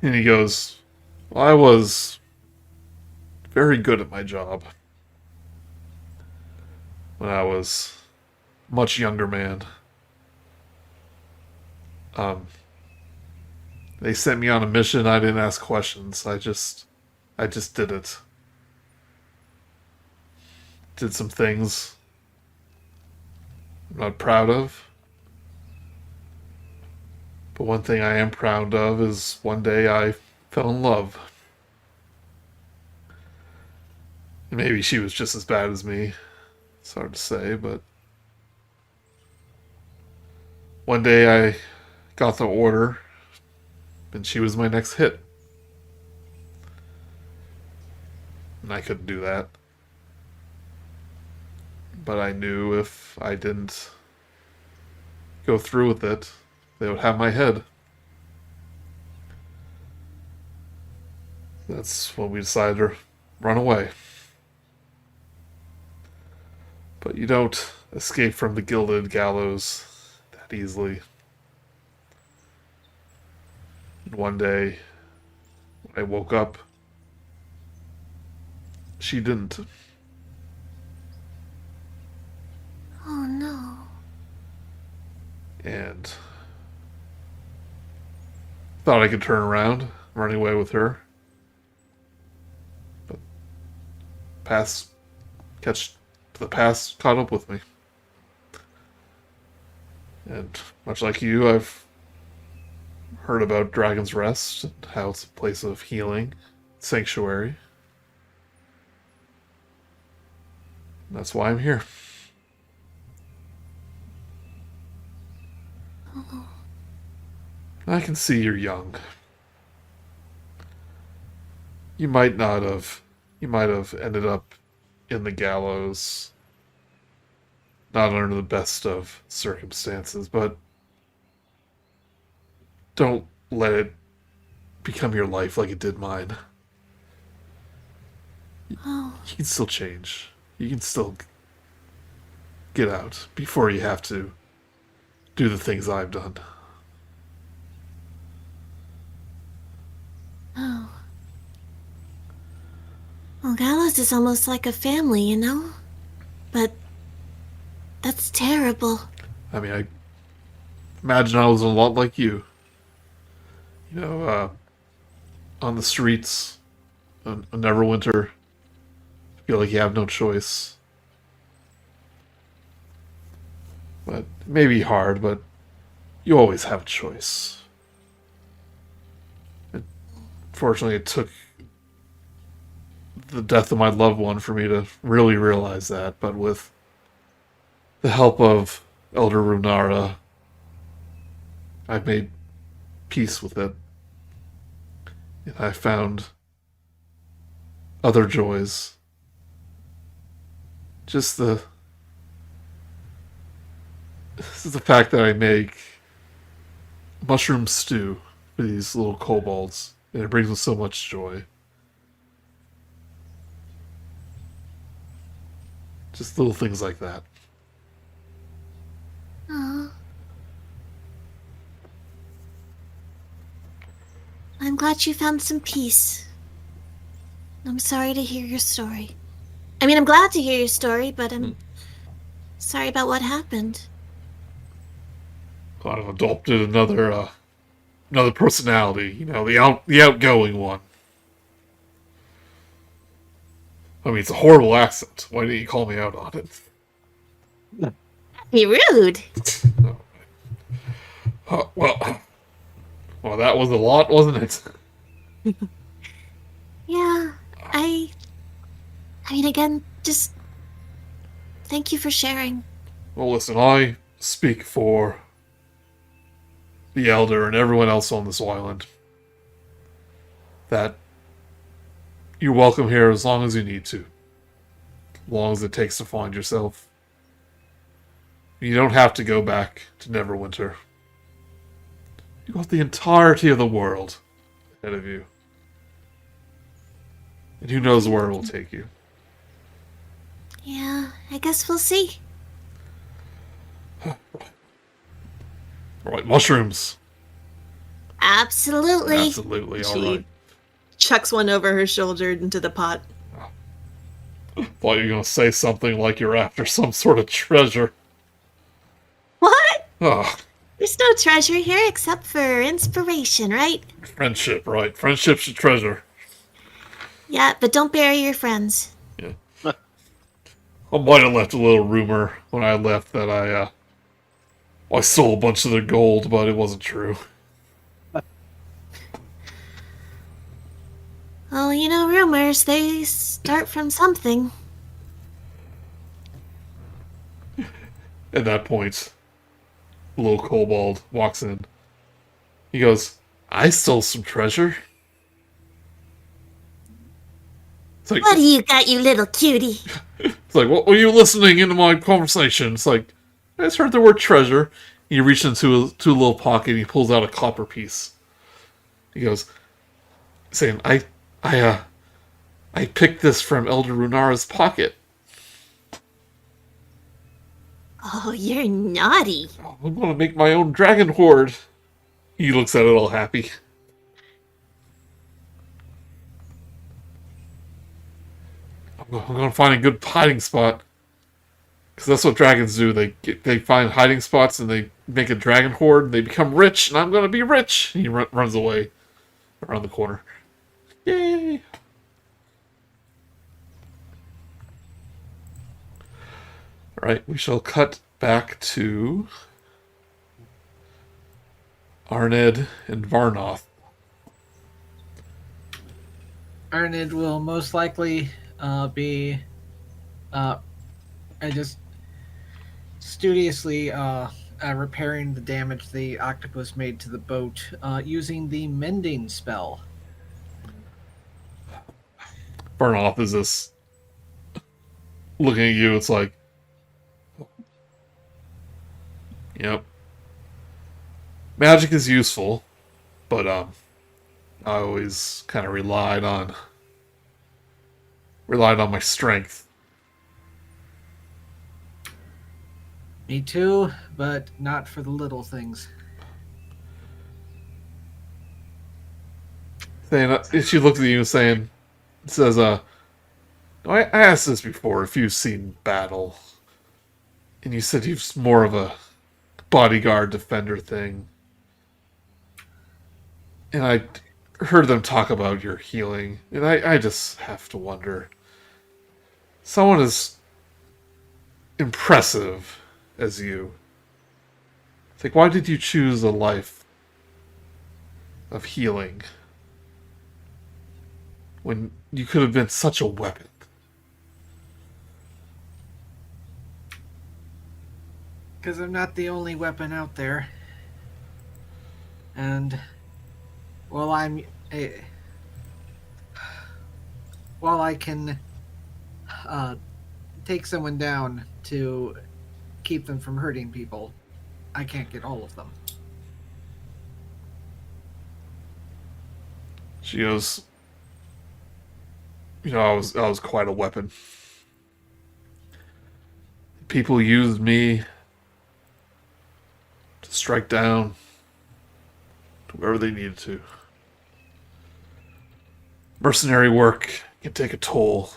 And he goes, well, I was very good at my job when I was a much younger man. They sent me on a mission. I didn't ask questions. I just did it. Did some things I'm not proud of. But one thing I am proud of is one day I fell in love. And maybe she was just as bad as me. It's hard to say, but one day I got the order, and she was my next hit. And I couldn't do that. But I knew if I didn't go through with it, they would have my head. That's when we decided to run away. But you don't escape from the gilded gallows that easily. And one day, when I woke up, she didn't.
Oh no.
And thought I could turn around, running away with her. But the past caught up with me. And much like you, I've heard about Dragon's Rest and how it's a place of healing, sanctuary. And that's why I'm here. I can see you're young. You might have ended up in the gallows, not under the best of circumstances, but don't let it become your life like it did mine.
Oh.
You can still change. You can still get out before you have to do the things I've done.
Oh. Well, Gallows is almost like a family, you know? But that's terrible.
I mean, I imagine I was a lot like you. You know, on the streets, a Neverwinter. Feel like you have no choice. But it may be hard, but you always have a choice. Fortunately, it took the death of my loved one for me to really realize that, but with the help of Elder Runara, I've made peace with it. And I found other joys. Just the fact that I make mushroom stew for these little kobolds, and it brings me so much joy. Just little things like that.
Oh. I'm glad you found some peace. I'm sorry to hear your story. I mean, I'm glad to hear your story, but I'm sorry about what happened.
I've adopted another personality, you know, the outgoing one. I mean, it's a horrible accent. Why didn't you call me out on it?
Be rude.
Well, that was a lot, wasn't it?
Yeah, I mean, again, just thank you for sharing.
Well, listen, I speak for the Elder and everyone else on this island. That you're welcome here as long as you need to. As long as it takes to find yourself. You don't have to go back to Neverwinter. You got the entirety of the world ahead of you. And who knows where it will take you.
Yeah, I guess we'll see.
Alright, mushrooms.
Absolutely.
Absolutely,
She
alright.
chucks one over her shoulder into the pot.
Thought you were going to say something like you're after some sort of treasure.
What?
Ah,
There's no treasure here except for inspiration, right?
friendship, right. Friendship's a treasure.
Yeah, but don't bury your friends.
Yeah. I might have left a little rumor when I left that I stole a bunch of their gold, but it wasn't true.
Well, you know, rumors, they start from something.
At that point, the little kobold walks in. He goes, I stole some treasure. It's like,
What do you got, you little cutie?
what were you listening into my conversation? It's like, I just heard the word treasure. He reaches into a little pocket and he pulls out a copper piece. He goes, saying, I picked this from Elder Runara's pocket.
Oh, you're naughty.
I'm gonna make my own dragon hoard. He looks at it all happy. I'm gonna find a good hiding spot. Because that's what dragons do. They find hiding spots and they make a dragon hoard and they become rich, and I'm gonna be rich. He runs away around the corner. Yay! Alright, we shall cut back to Arnid and Varnoth.
Arnid will most likely be just studiously repairing the damage the octopus made to the boat using the mending spell.
Varnoth is this looking at you, it's like, yep. Magic is useful, but I always kind of relied on my strength.
Me too, but not for the little things.
Saying, she looks at you saying, says, I asked this before, if you've seen battle, and you said you've more of a bodyguard defender thing. And I heard them talk about your healing, and I just have to wonder. Someone as impressive as you. It's like, why did you choose a life of healing when you could have been such a weapon?
Because I'm not the only weapon out there. And while I can take someone down to keep them from hurting people, I can't get all of them.
She goes, I was quite a weapon. People used me to strike down whoever they needed to. Mercenary work can take a toll.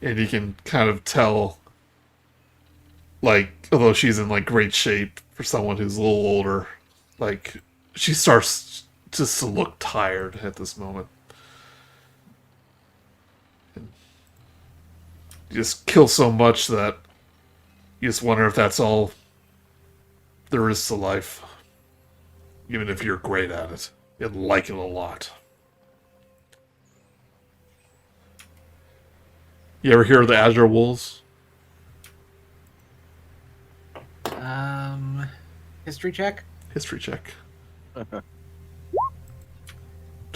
And you can kind of tell, although she's in, great shape for someone who's a little older, she starts just to look tired at this moment. And You just kill so much that you just wonder if that's all there is to life. Even if you're great at it. You'd like it a lot. You ever hear of the Azure Wolves?
History check?
History check.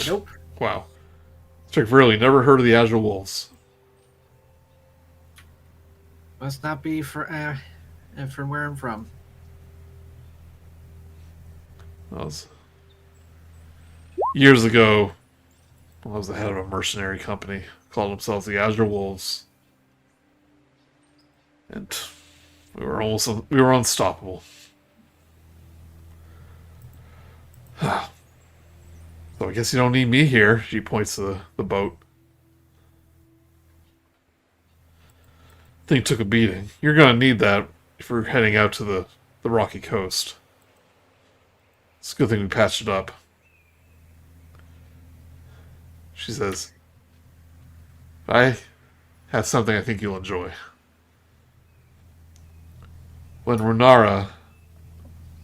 Nope.
Wow. Check really never heard of the Azure Wolves.
Must not be from where I'm from.
That was years ago. I was the head of a mercenary company. Called themselves the Azure Wolves. And we were unstoppable. So I guess you don't need me here. She points to the boat. Thing took a beating. You're gonna need that if we're heading out to the rocky coast. It's a good thing we patched it up. She says, I have something I think you'll enjoy. When Runara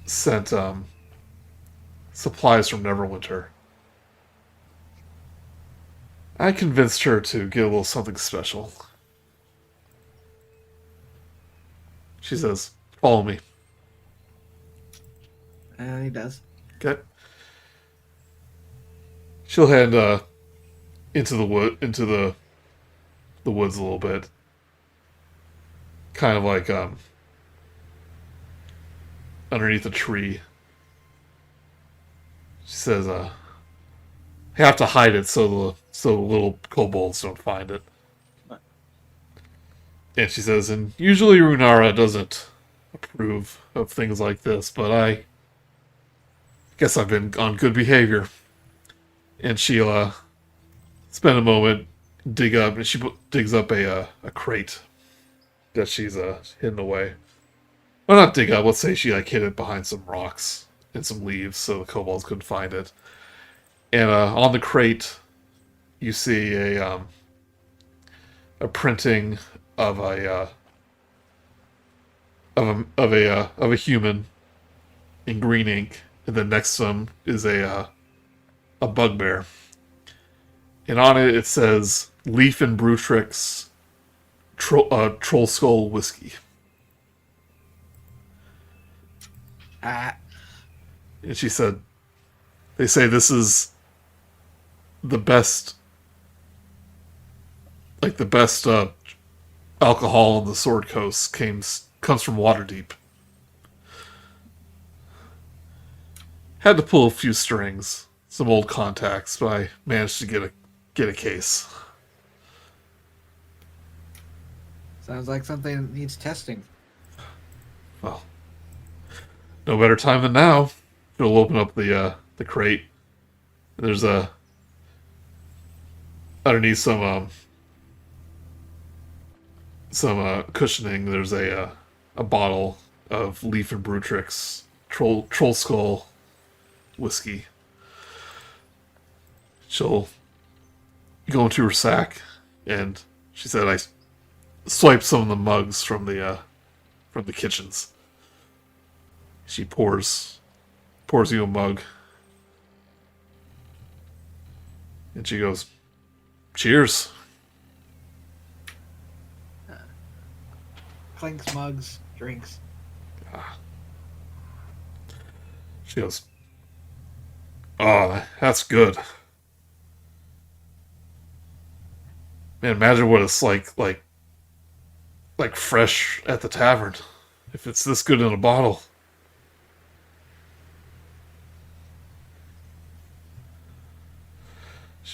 sent supplies from Neverwinter, I convinced her to get a little something special. She says, follow me.
He does.
Okay. She'll head into the woods a little bit. Kind of like underneath a tree. She says, you have to hide it so the little kobolds don't find it. And she says, and usually Runara doesn't approve of things like this, but I guess I've been on good behavior. And she'll spend a moment, dig up, and she digs up a crate that she's hidden away. Well, not dig up, let's say she hid it behind some rocks and some leaves so the kobolds couldn't find it. And on the crate, you see a printing of a human in green ink, and then next to him is a bugbear. And on it says Leaf and Brutrix Troll Skull Whiskey. And she said, they say this is the best, alcohol on the Sword Coast comes from Waterdeep. Had to pull a few strings, some old contacts, but I managed to get a case.
Sounds like something that needs testing.
Well, no better time than now. She'll open up the crate. There's underneath some cushioning. There's a bottle of Leaf and Brutrix Troll Skull whiskey. She'll go into her sack, and she said, I swiped some of the mugs from the kitchens. She pours you a mug. And she goes, cheers.
Clinks, mugs, drinks.
She goes, oh, that's good. Man, imagine what it's like fresh at the tavern. If it's this good in a bottle.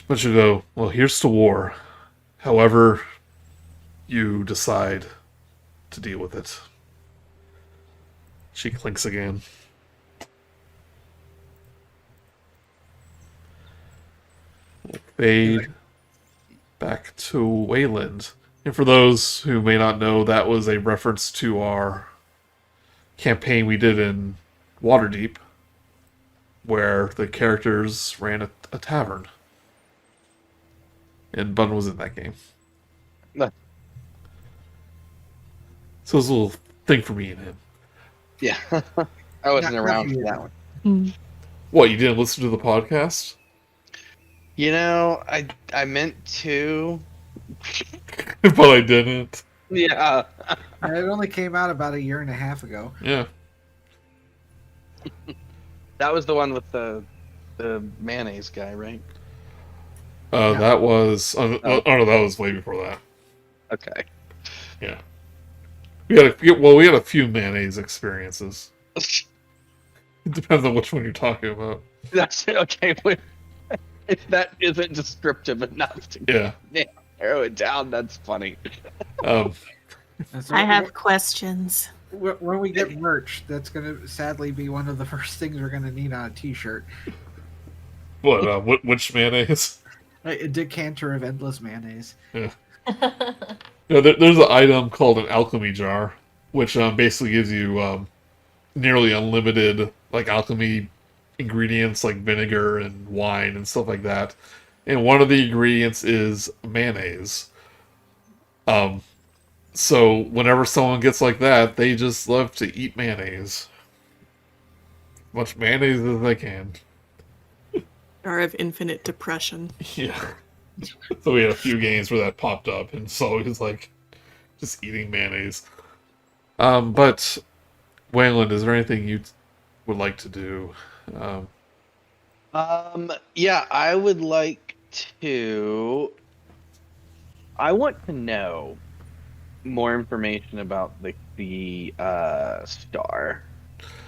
But she'll go, well, here's to war. However you decide to deal with it. She clinks again. Fade back to Weylund. And for those who may not know, that was a reference to our campaign we did in Waterdeep, where the characters ran a tavern. And Bun was in that game.
No.
So it's a little thing for me and him.
Yeah. I wasn't
Not
around
for
for
you.
that one.
What, you didn't listen to the podcast?
You know, I meant to.
But I didn't.
Yeah.
And it only came out about 1.5 years ago.
Yeah.
That was the one with the mayonnaise guy, right?
Yeah.
That was... oh no, that was way before that.
Okay.
Yeah. We had a few mayonnaise experiences. It depends on which one you're talking about.
That's okay. If that isn't descriptive enough to
Yeah.
narrow it down, that's funny.
Um,
And so
I have questions.
when we get merch, that's going to sadly be one of the first things we're going to need on a T-shirt.
which mayonnaise?
A decanter of endless mayonnaise.
Yeah. There's an item called an alchemy jar, which basically gives you nearly unlimited like alchemy ingredients like vinegar and wine and stuff like that. And one of the ingredients is mayonnaise. So whenever someone gets like that, they just love to eat mayonnaise. Much mayonnaise as they can.
Jar of infinite depression.
Yeah. So we had a few games where that popped up, and so he was like just eating mayonnaise. But Weylund, is there anything you would like to do?
Yeah, I would like to. I want to know more information about the star,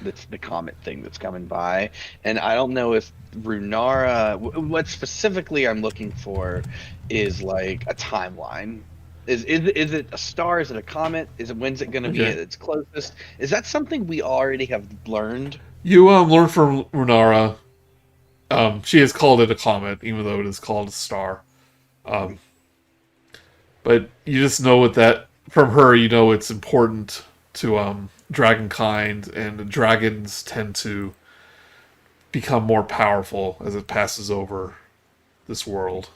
that's the comet thing that's coming by, and I don't know if Runara. What specifically I'm looking for is like a timeline. Is it a star? Is it a comet? When's it going to be at its closest? Is that something we already have learned?
You learn from Runara. She has called it a comet, even though it is called a star. But you just know what that from her. You know it's important to dragonkind, and dragons tend to become more powerful as it passes over this world.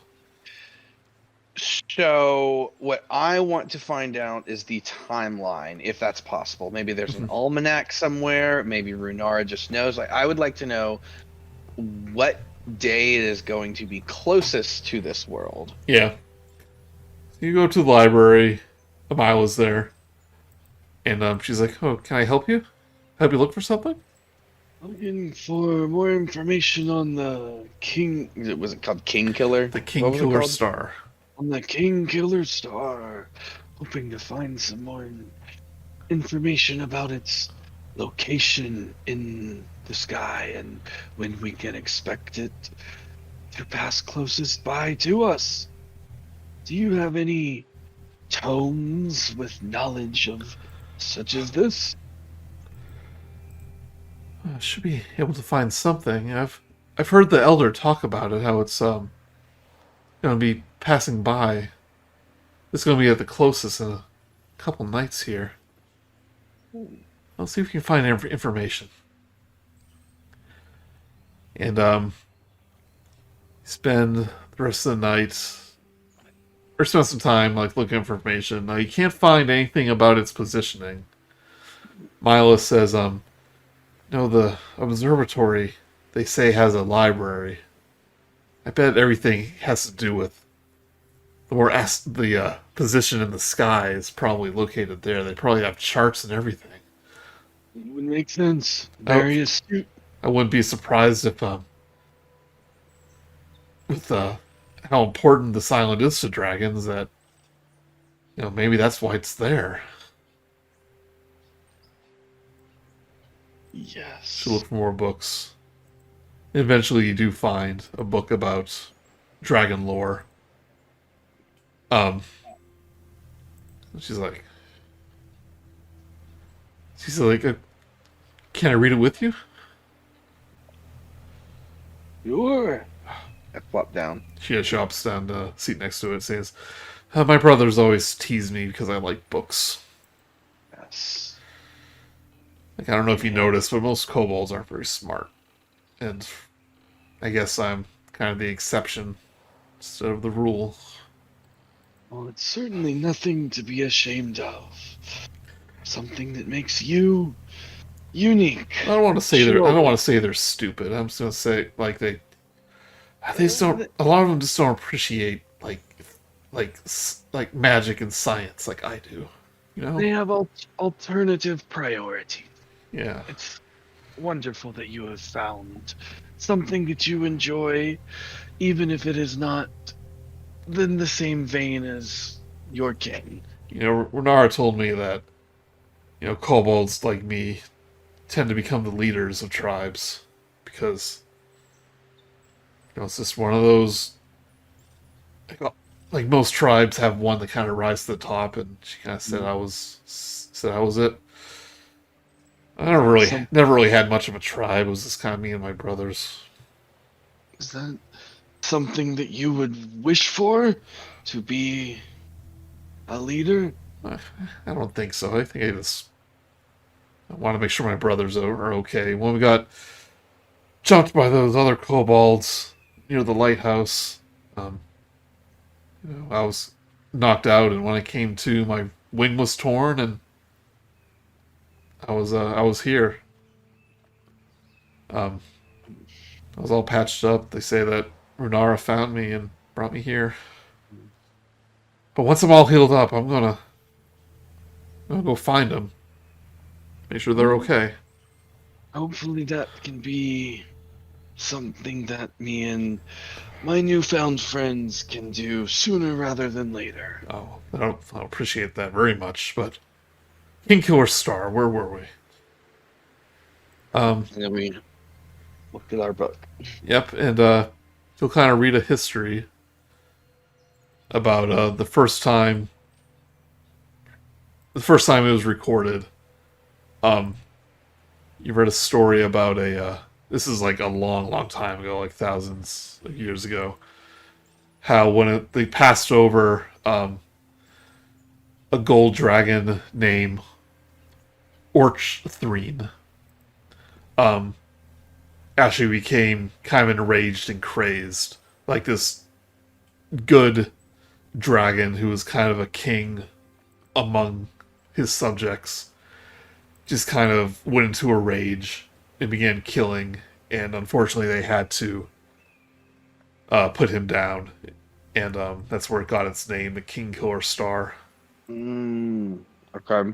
So what I want to find out is the timeline, if that's possible. Maybe there's an almanac somewhere. Maybe Runara just knows. Like, I would like to know what day it is going to be closest to this world.
Yeah. You go to the library. Amila's there. And she's like, oh, can I help you? Help you look for something?
Looking for more information on the King.
Was it called King Killer?
The
What
King
was it
Killer
called?
Star.
On the King Killer Star. Hoping to find some more information about its location in the sky and when we can expect it to pass closest by to us. Do you have any tomes with knowledge of such as this?
I should be able to find something. I've heard the Elder talk about it, how it's going to be passing by. It's going to be at the closest in a couple nights here. I'll see if we can find information. And spend the rest of the night, or spend some time like looking for information. Now you can't find anything about its positioning. Mila says, no, the observatory, they say, has a library. I bet everything has to do with the position in the sky is probably located there. They probably have charts and everything.
It would make sense. Very astute.
I wouldn't be surprised if, with how important this island is to dragons, that, maybe that's why it's there.
Yes.
Should look for more books. Eventually you do find a book about dragon lore. She's like, can I read it with you?
Sure.
I flopped down.
She hops down the seat next to it, says, my brothers always tease me because I like books.
Yes.
Like, I don't know if you noticed, but most kobolds aren't very smart. And I guess I'm kind of the exception instead of the rule.
Well, it's certainly nothing to be ashamed of. something that makes you unique.
I don't want to say
Sure.
I don't want to say they're stupid. I'm just gonna say like they just don't. A lot of them just don't appreciate like magic and science like I do. You know?
They have alternative priorities.
Yeah.
It's wonderful that you have found something that you enjoy, even if it is not in the same vein as your king.
You know, Renara told me that, you know, kobolds like me tend to become the leaders of tribes because, you know, it's just one of those. Like most tribes have one that kind of rises to the top, and she kind of said I was it. I never really had much of a tribe. It was just kind of me and my brothers.
Is that something that you would wish for? To be a leader?
I don't think so. I think I want to make sure my brothers are okay. When we got jumped by those other kobolds near the lighthouse, you know, I was knocked out, and when I came to, my wing was torn, and I was here. I was all patched up. They say that Runara found me and brought me here. But once I'm all healed up, I'm gonna go find them. Make sure they're okay.
Hopefully that can be something that me and my newfound friends can do sooner rather than later.
Oh, I don't appreciate that very much, but King Killer Star, where were we?
And then we looked at our book.
Yep, and you'll kind of read a history about the first time it was recorded. You read a story about this is like a long time ago, like thousands of years ago, how when they passed over a gold dragon named Orchthrine, actually became kind of enraged and crazed. Like this good dragon who was kind of a king among his subjects just kind of went into a rage and began killing, and unfortunately they had to put him down, and that's where it got its name, the King Killer Star.
Okay.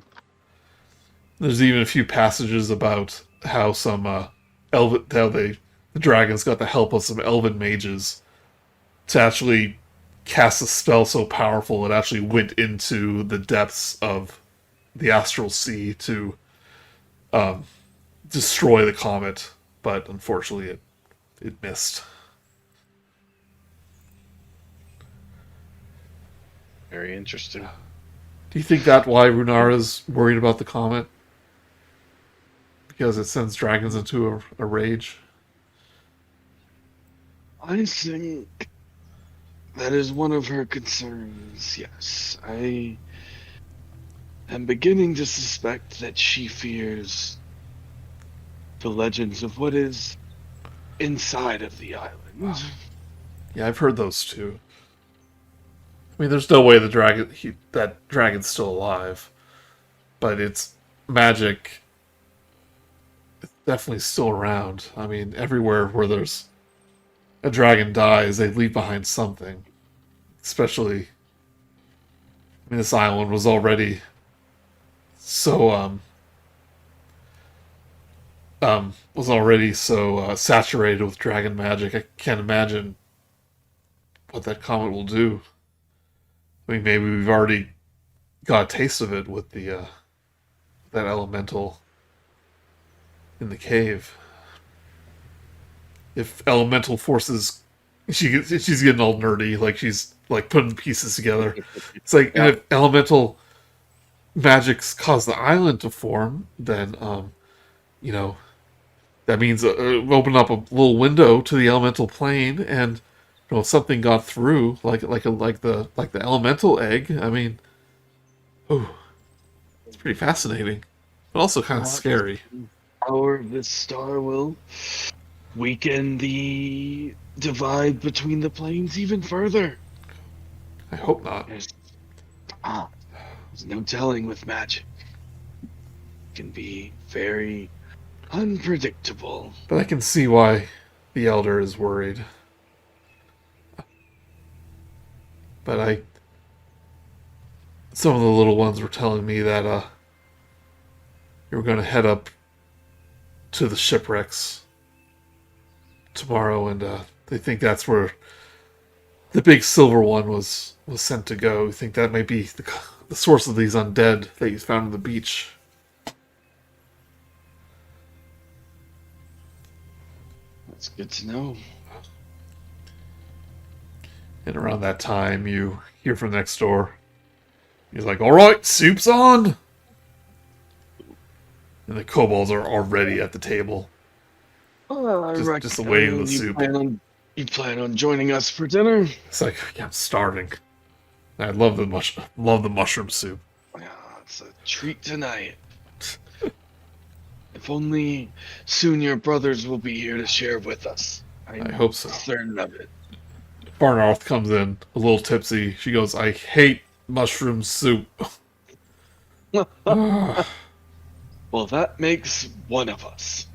There's even a few passages about how the dragons got the help of some elven mages to actually cast a spell so powerful it actually went into the depths of the astral sea to destroy the comet, but unfortunately it missed.
Very interesting.
Do you think that's why Runara's worried about the comet? Because it sends dragons into a rage?
I think that is one of her concerns, yes. I am beginning to suspect that she fears the legends of what is inside of the island.
Yeah, I've heard those too. I mean, there's no way that dragon's still alive, but its magic is definitely still around. I mean, everywhere where there's a dragon dies, they leave behind something. Especially, I mean, this island was already so saturated with dragon magic. I can't imagine what that comet will do. I mean, maybe we've already got a taste of it with the that elemental in the cave. If elemental forces, she's getting all nerdy, like she's like putting pieces together. It's like, and if elemental magics cause the island to form, then you know, that means open up a little window to the elemental plane, and you know, if something got through, like the elemental egg. I mean, it's pretty fascinating, but also kind of scary.
Power of this star will weaken the divide between the planes even further.
I hope not.
There's no telling with magic. can be very unpredictable.
But I can see why the Elder is worried. But some of the little ones were telling me that you were going to head up to the shipwrecks tomorrow, and they think that's where the big silver one was sent to go. I think that might be the source of these undead that you found on the beach.
That's good to know.
And around that time, you hear from next door. He's like, "All right, soup's on!" And the kobolds are already at the table. Just awaiting the soup.
You plan on joining us for dinner?
It's like, yeah, I'm starving. I love the mushroom soup.
Yeah, it's a treat tonight. If only soon your brothers will be here to share with us.
I hope so.
Certain of it.
Barnarth comes in, a little tipsy. She goes, "I hate mushroom soup."
Well, that makes one of us.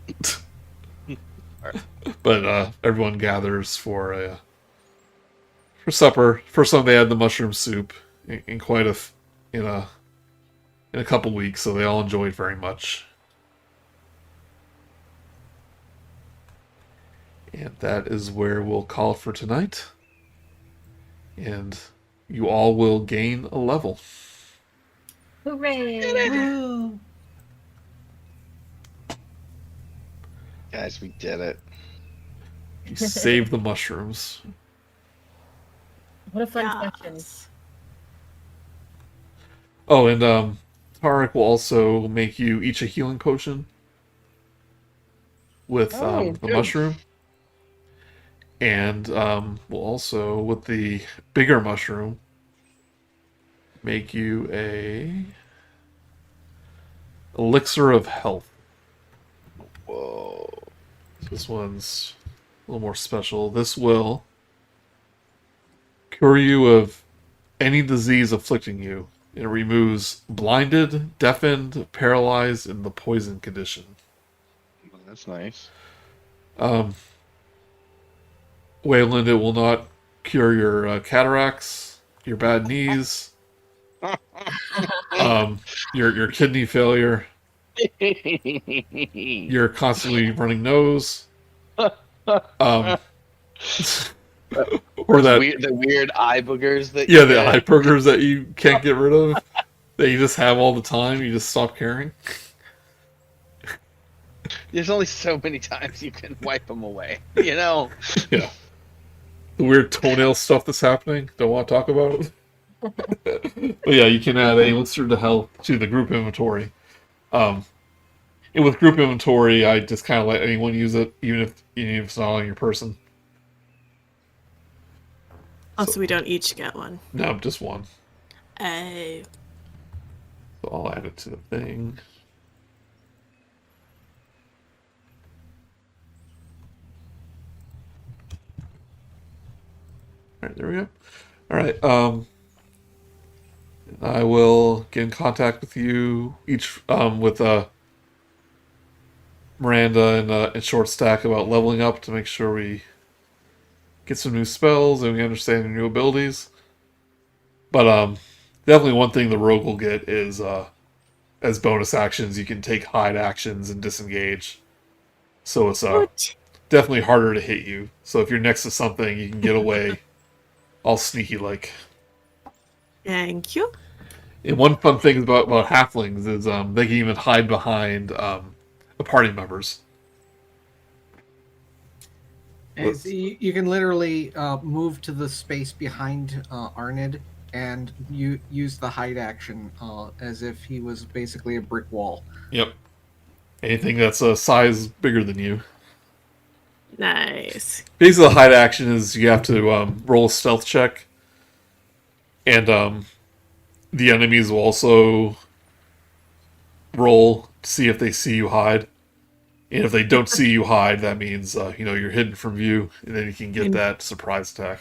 But everyone gathers for supper. First time they had the mushroom soup in a couple weeks, so they all enjoyed very much. And that is where we'll call it for tonight. And you all will gain a level.
Hooray!
Guys, we did it.
You save the mushrooms.
What a fun session.
Oh, and Tarek will also make you each a healing potion with the mushroom. And we'll also, with the bigger mushroom, make you a elixir of health.
Whoa.
This one's a little more special. This will cure you of any disease afflicting you. It removes blinded, deafened, paralyzed, and the poison condition.
Well, that's nice.
Weylund, it will not cure your cataracts, your bad knees, your kidney failure, your constantly running nose, or
the weird eye boogers that
the eye boogers that you can't get rid of, that you just have all the time. You just stop caring.
There's only so many times you can wipe them away, you know?
Yeah. The weird toenail stuff that's happening. Don't want to talk about it. But yeah, you can add a elixir to health to the group inventory. And with group inventory, I just kind of let anyone use it, even if it's not on your person.
Also, we don't each get one.
No, just one.
Oh.
So I'll add it to the thing. Alright, there we go. Alright, I will get in contact with you each with Miranda and ShortStack about leveling up to make sure we get some new spells and we understand your new abilities. But definitely one thing the rogue will get is as bonus actions you can take hide actions and disengage. So it's definitely harder to hit you. So if you're next to something, you can get away all sneaky like.
Thank you.
And one fun thing about halflings is they can even hide behind party members.
You can literally move to the space behind Arnid and you use the hide action as if he was basically a brick wall.
Yep. Anything that's a size bigger than you.
Nice.
Basically, the hide action is you have to roll a stealth check, and the enemies will also roll to see if they see you hide. And if they don't see you hide, that means you're hidden from view, and then you can get that surprise attack.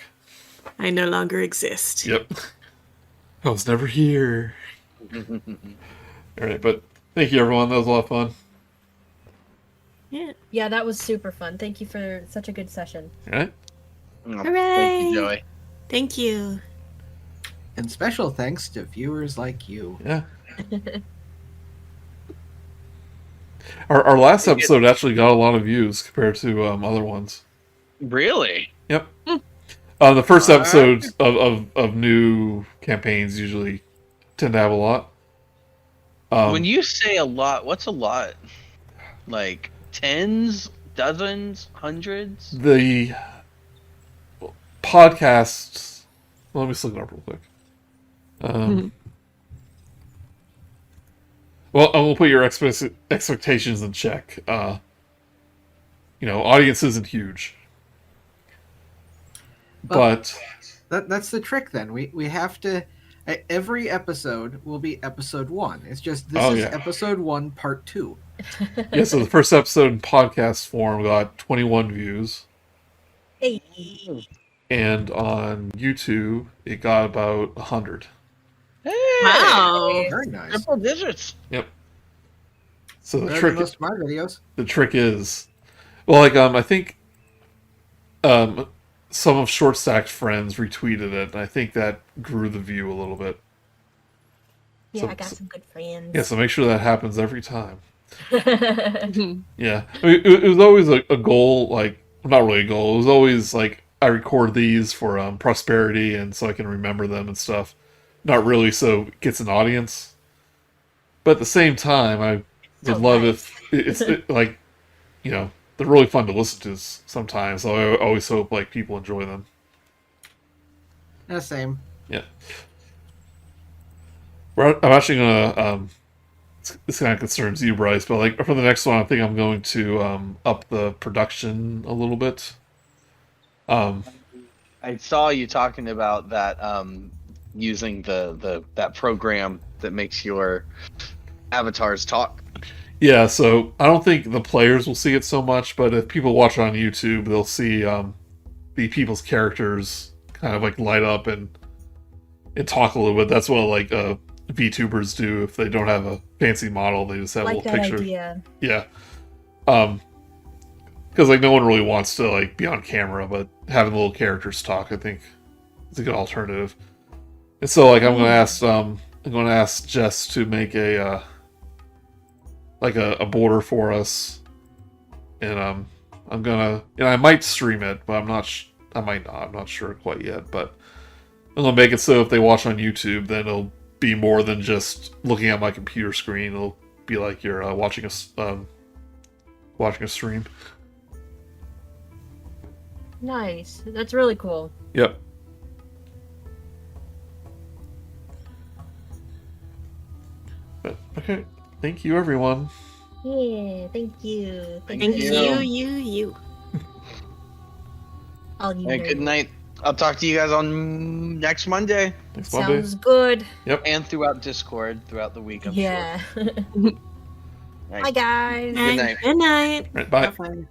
I no longer exist.
Yep. I was never here. All right, but Thank you, everyone. That was a lot of fun.
Yeah.
Yeah, that was super fun. Thank you for such a good session.
All right.
Thank
Hooray!
you, Joey.
Thank you.
And special thanks to viewers like you.
Yeah. Our last episode actually got a lot of views compared to other ones.
Really?
Yep. The first episodes of new campaigns usually tend to have a lot.
When you say a lot, what's a lot? Like tens, dozens, hundreds?
The podcasts. Well, let me just look it up real quick. Well, I will put your expectations in check. Audience isn't huge, but
That's the trick. Then we have to. Every episode will be episode 1. It's just this is episode 1, part 2.
yeah. So the first episode in podcast form got 21 views,
Hey.
and on YouTube it got about 100.
Hey,
Wow.
Very nice.
triple digits.
Yep. So the
Better
trick
than most of my videos.
is, well, like I think some of ShortStack's friends retweeted it, and I think that grew the view a little bit.
Yeah,
So-
I got some good friends.
Yeah, so make sure that happens every time. Yeah, I mean, it was always a goal, like, not really a goal, it was always like, I record these for prosperity and so I can remember them and stuff. Not really so it gets an audience. But at the same time, I would love if it's like, they're really fun to listen to sometimes, so I always hope like people enjoy them.
Yeah, same.
Yeah. I'm actually gonna this kind of concerns you, Brice, but like for the next one, I think I'm going to up the production a little bit.
I saw you talking about that using that program that makes your avatars talk.
Yeah, so I don't think the players will see it so much, but if people watch it on YouTube, they'll see the people's characters kind of like light up and talk a little bit. That's what like VTubers do if they don't have a fancy model; they just have
like
little
that
pictures.
idea.
Yeah, because like no one really wants to like be on camera, but having little characters talk, I think, is a good alternative. And so like I'm going to ask Jess to make a border for us, and I might stream it, but I might not. I'm not sure quite yet, but I'm gonna make it so if they watch on YouTube, then it'll be more than just looking at my computer screen. It'll be like you're watching a stream.
Nice. That's really cool.
Yep. But, okay. Thank you, everyone.
Yeah, thank you.
Thank
you.
you.
All you
Hey, good
nerds.
night. I'll talk to you guys on next Monday
Next Monday.
Sounds good.
and throughout Discord throughout the week. I'm
Yeah.
sure.
Bye, guys.
Good night.
Good night.
Right, bye.
Have fun.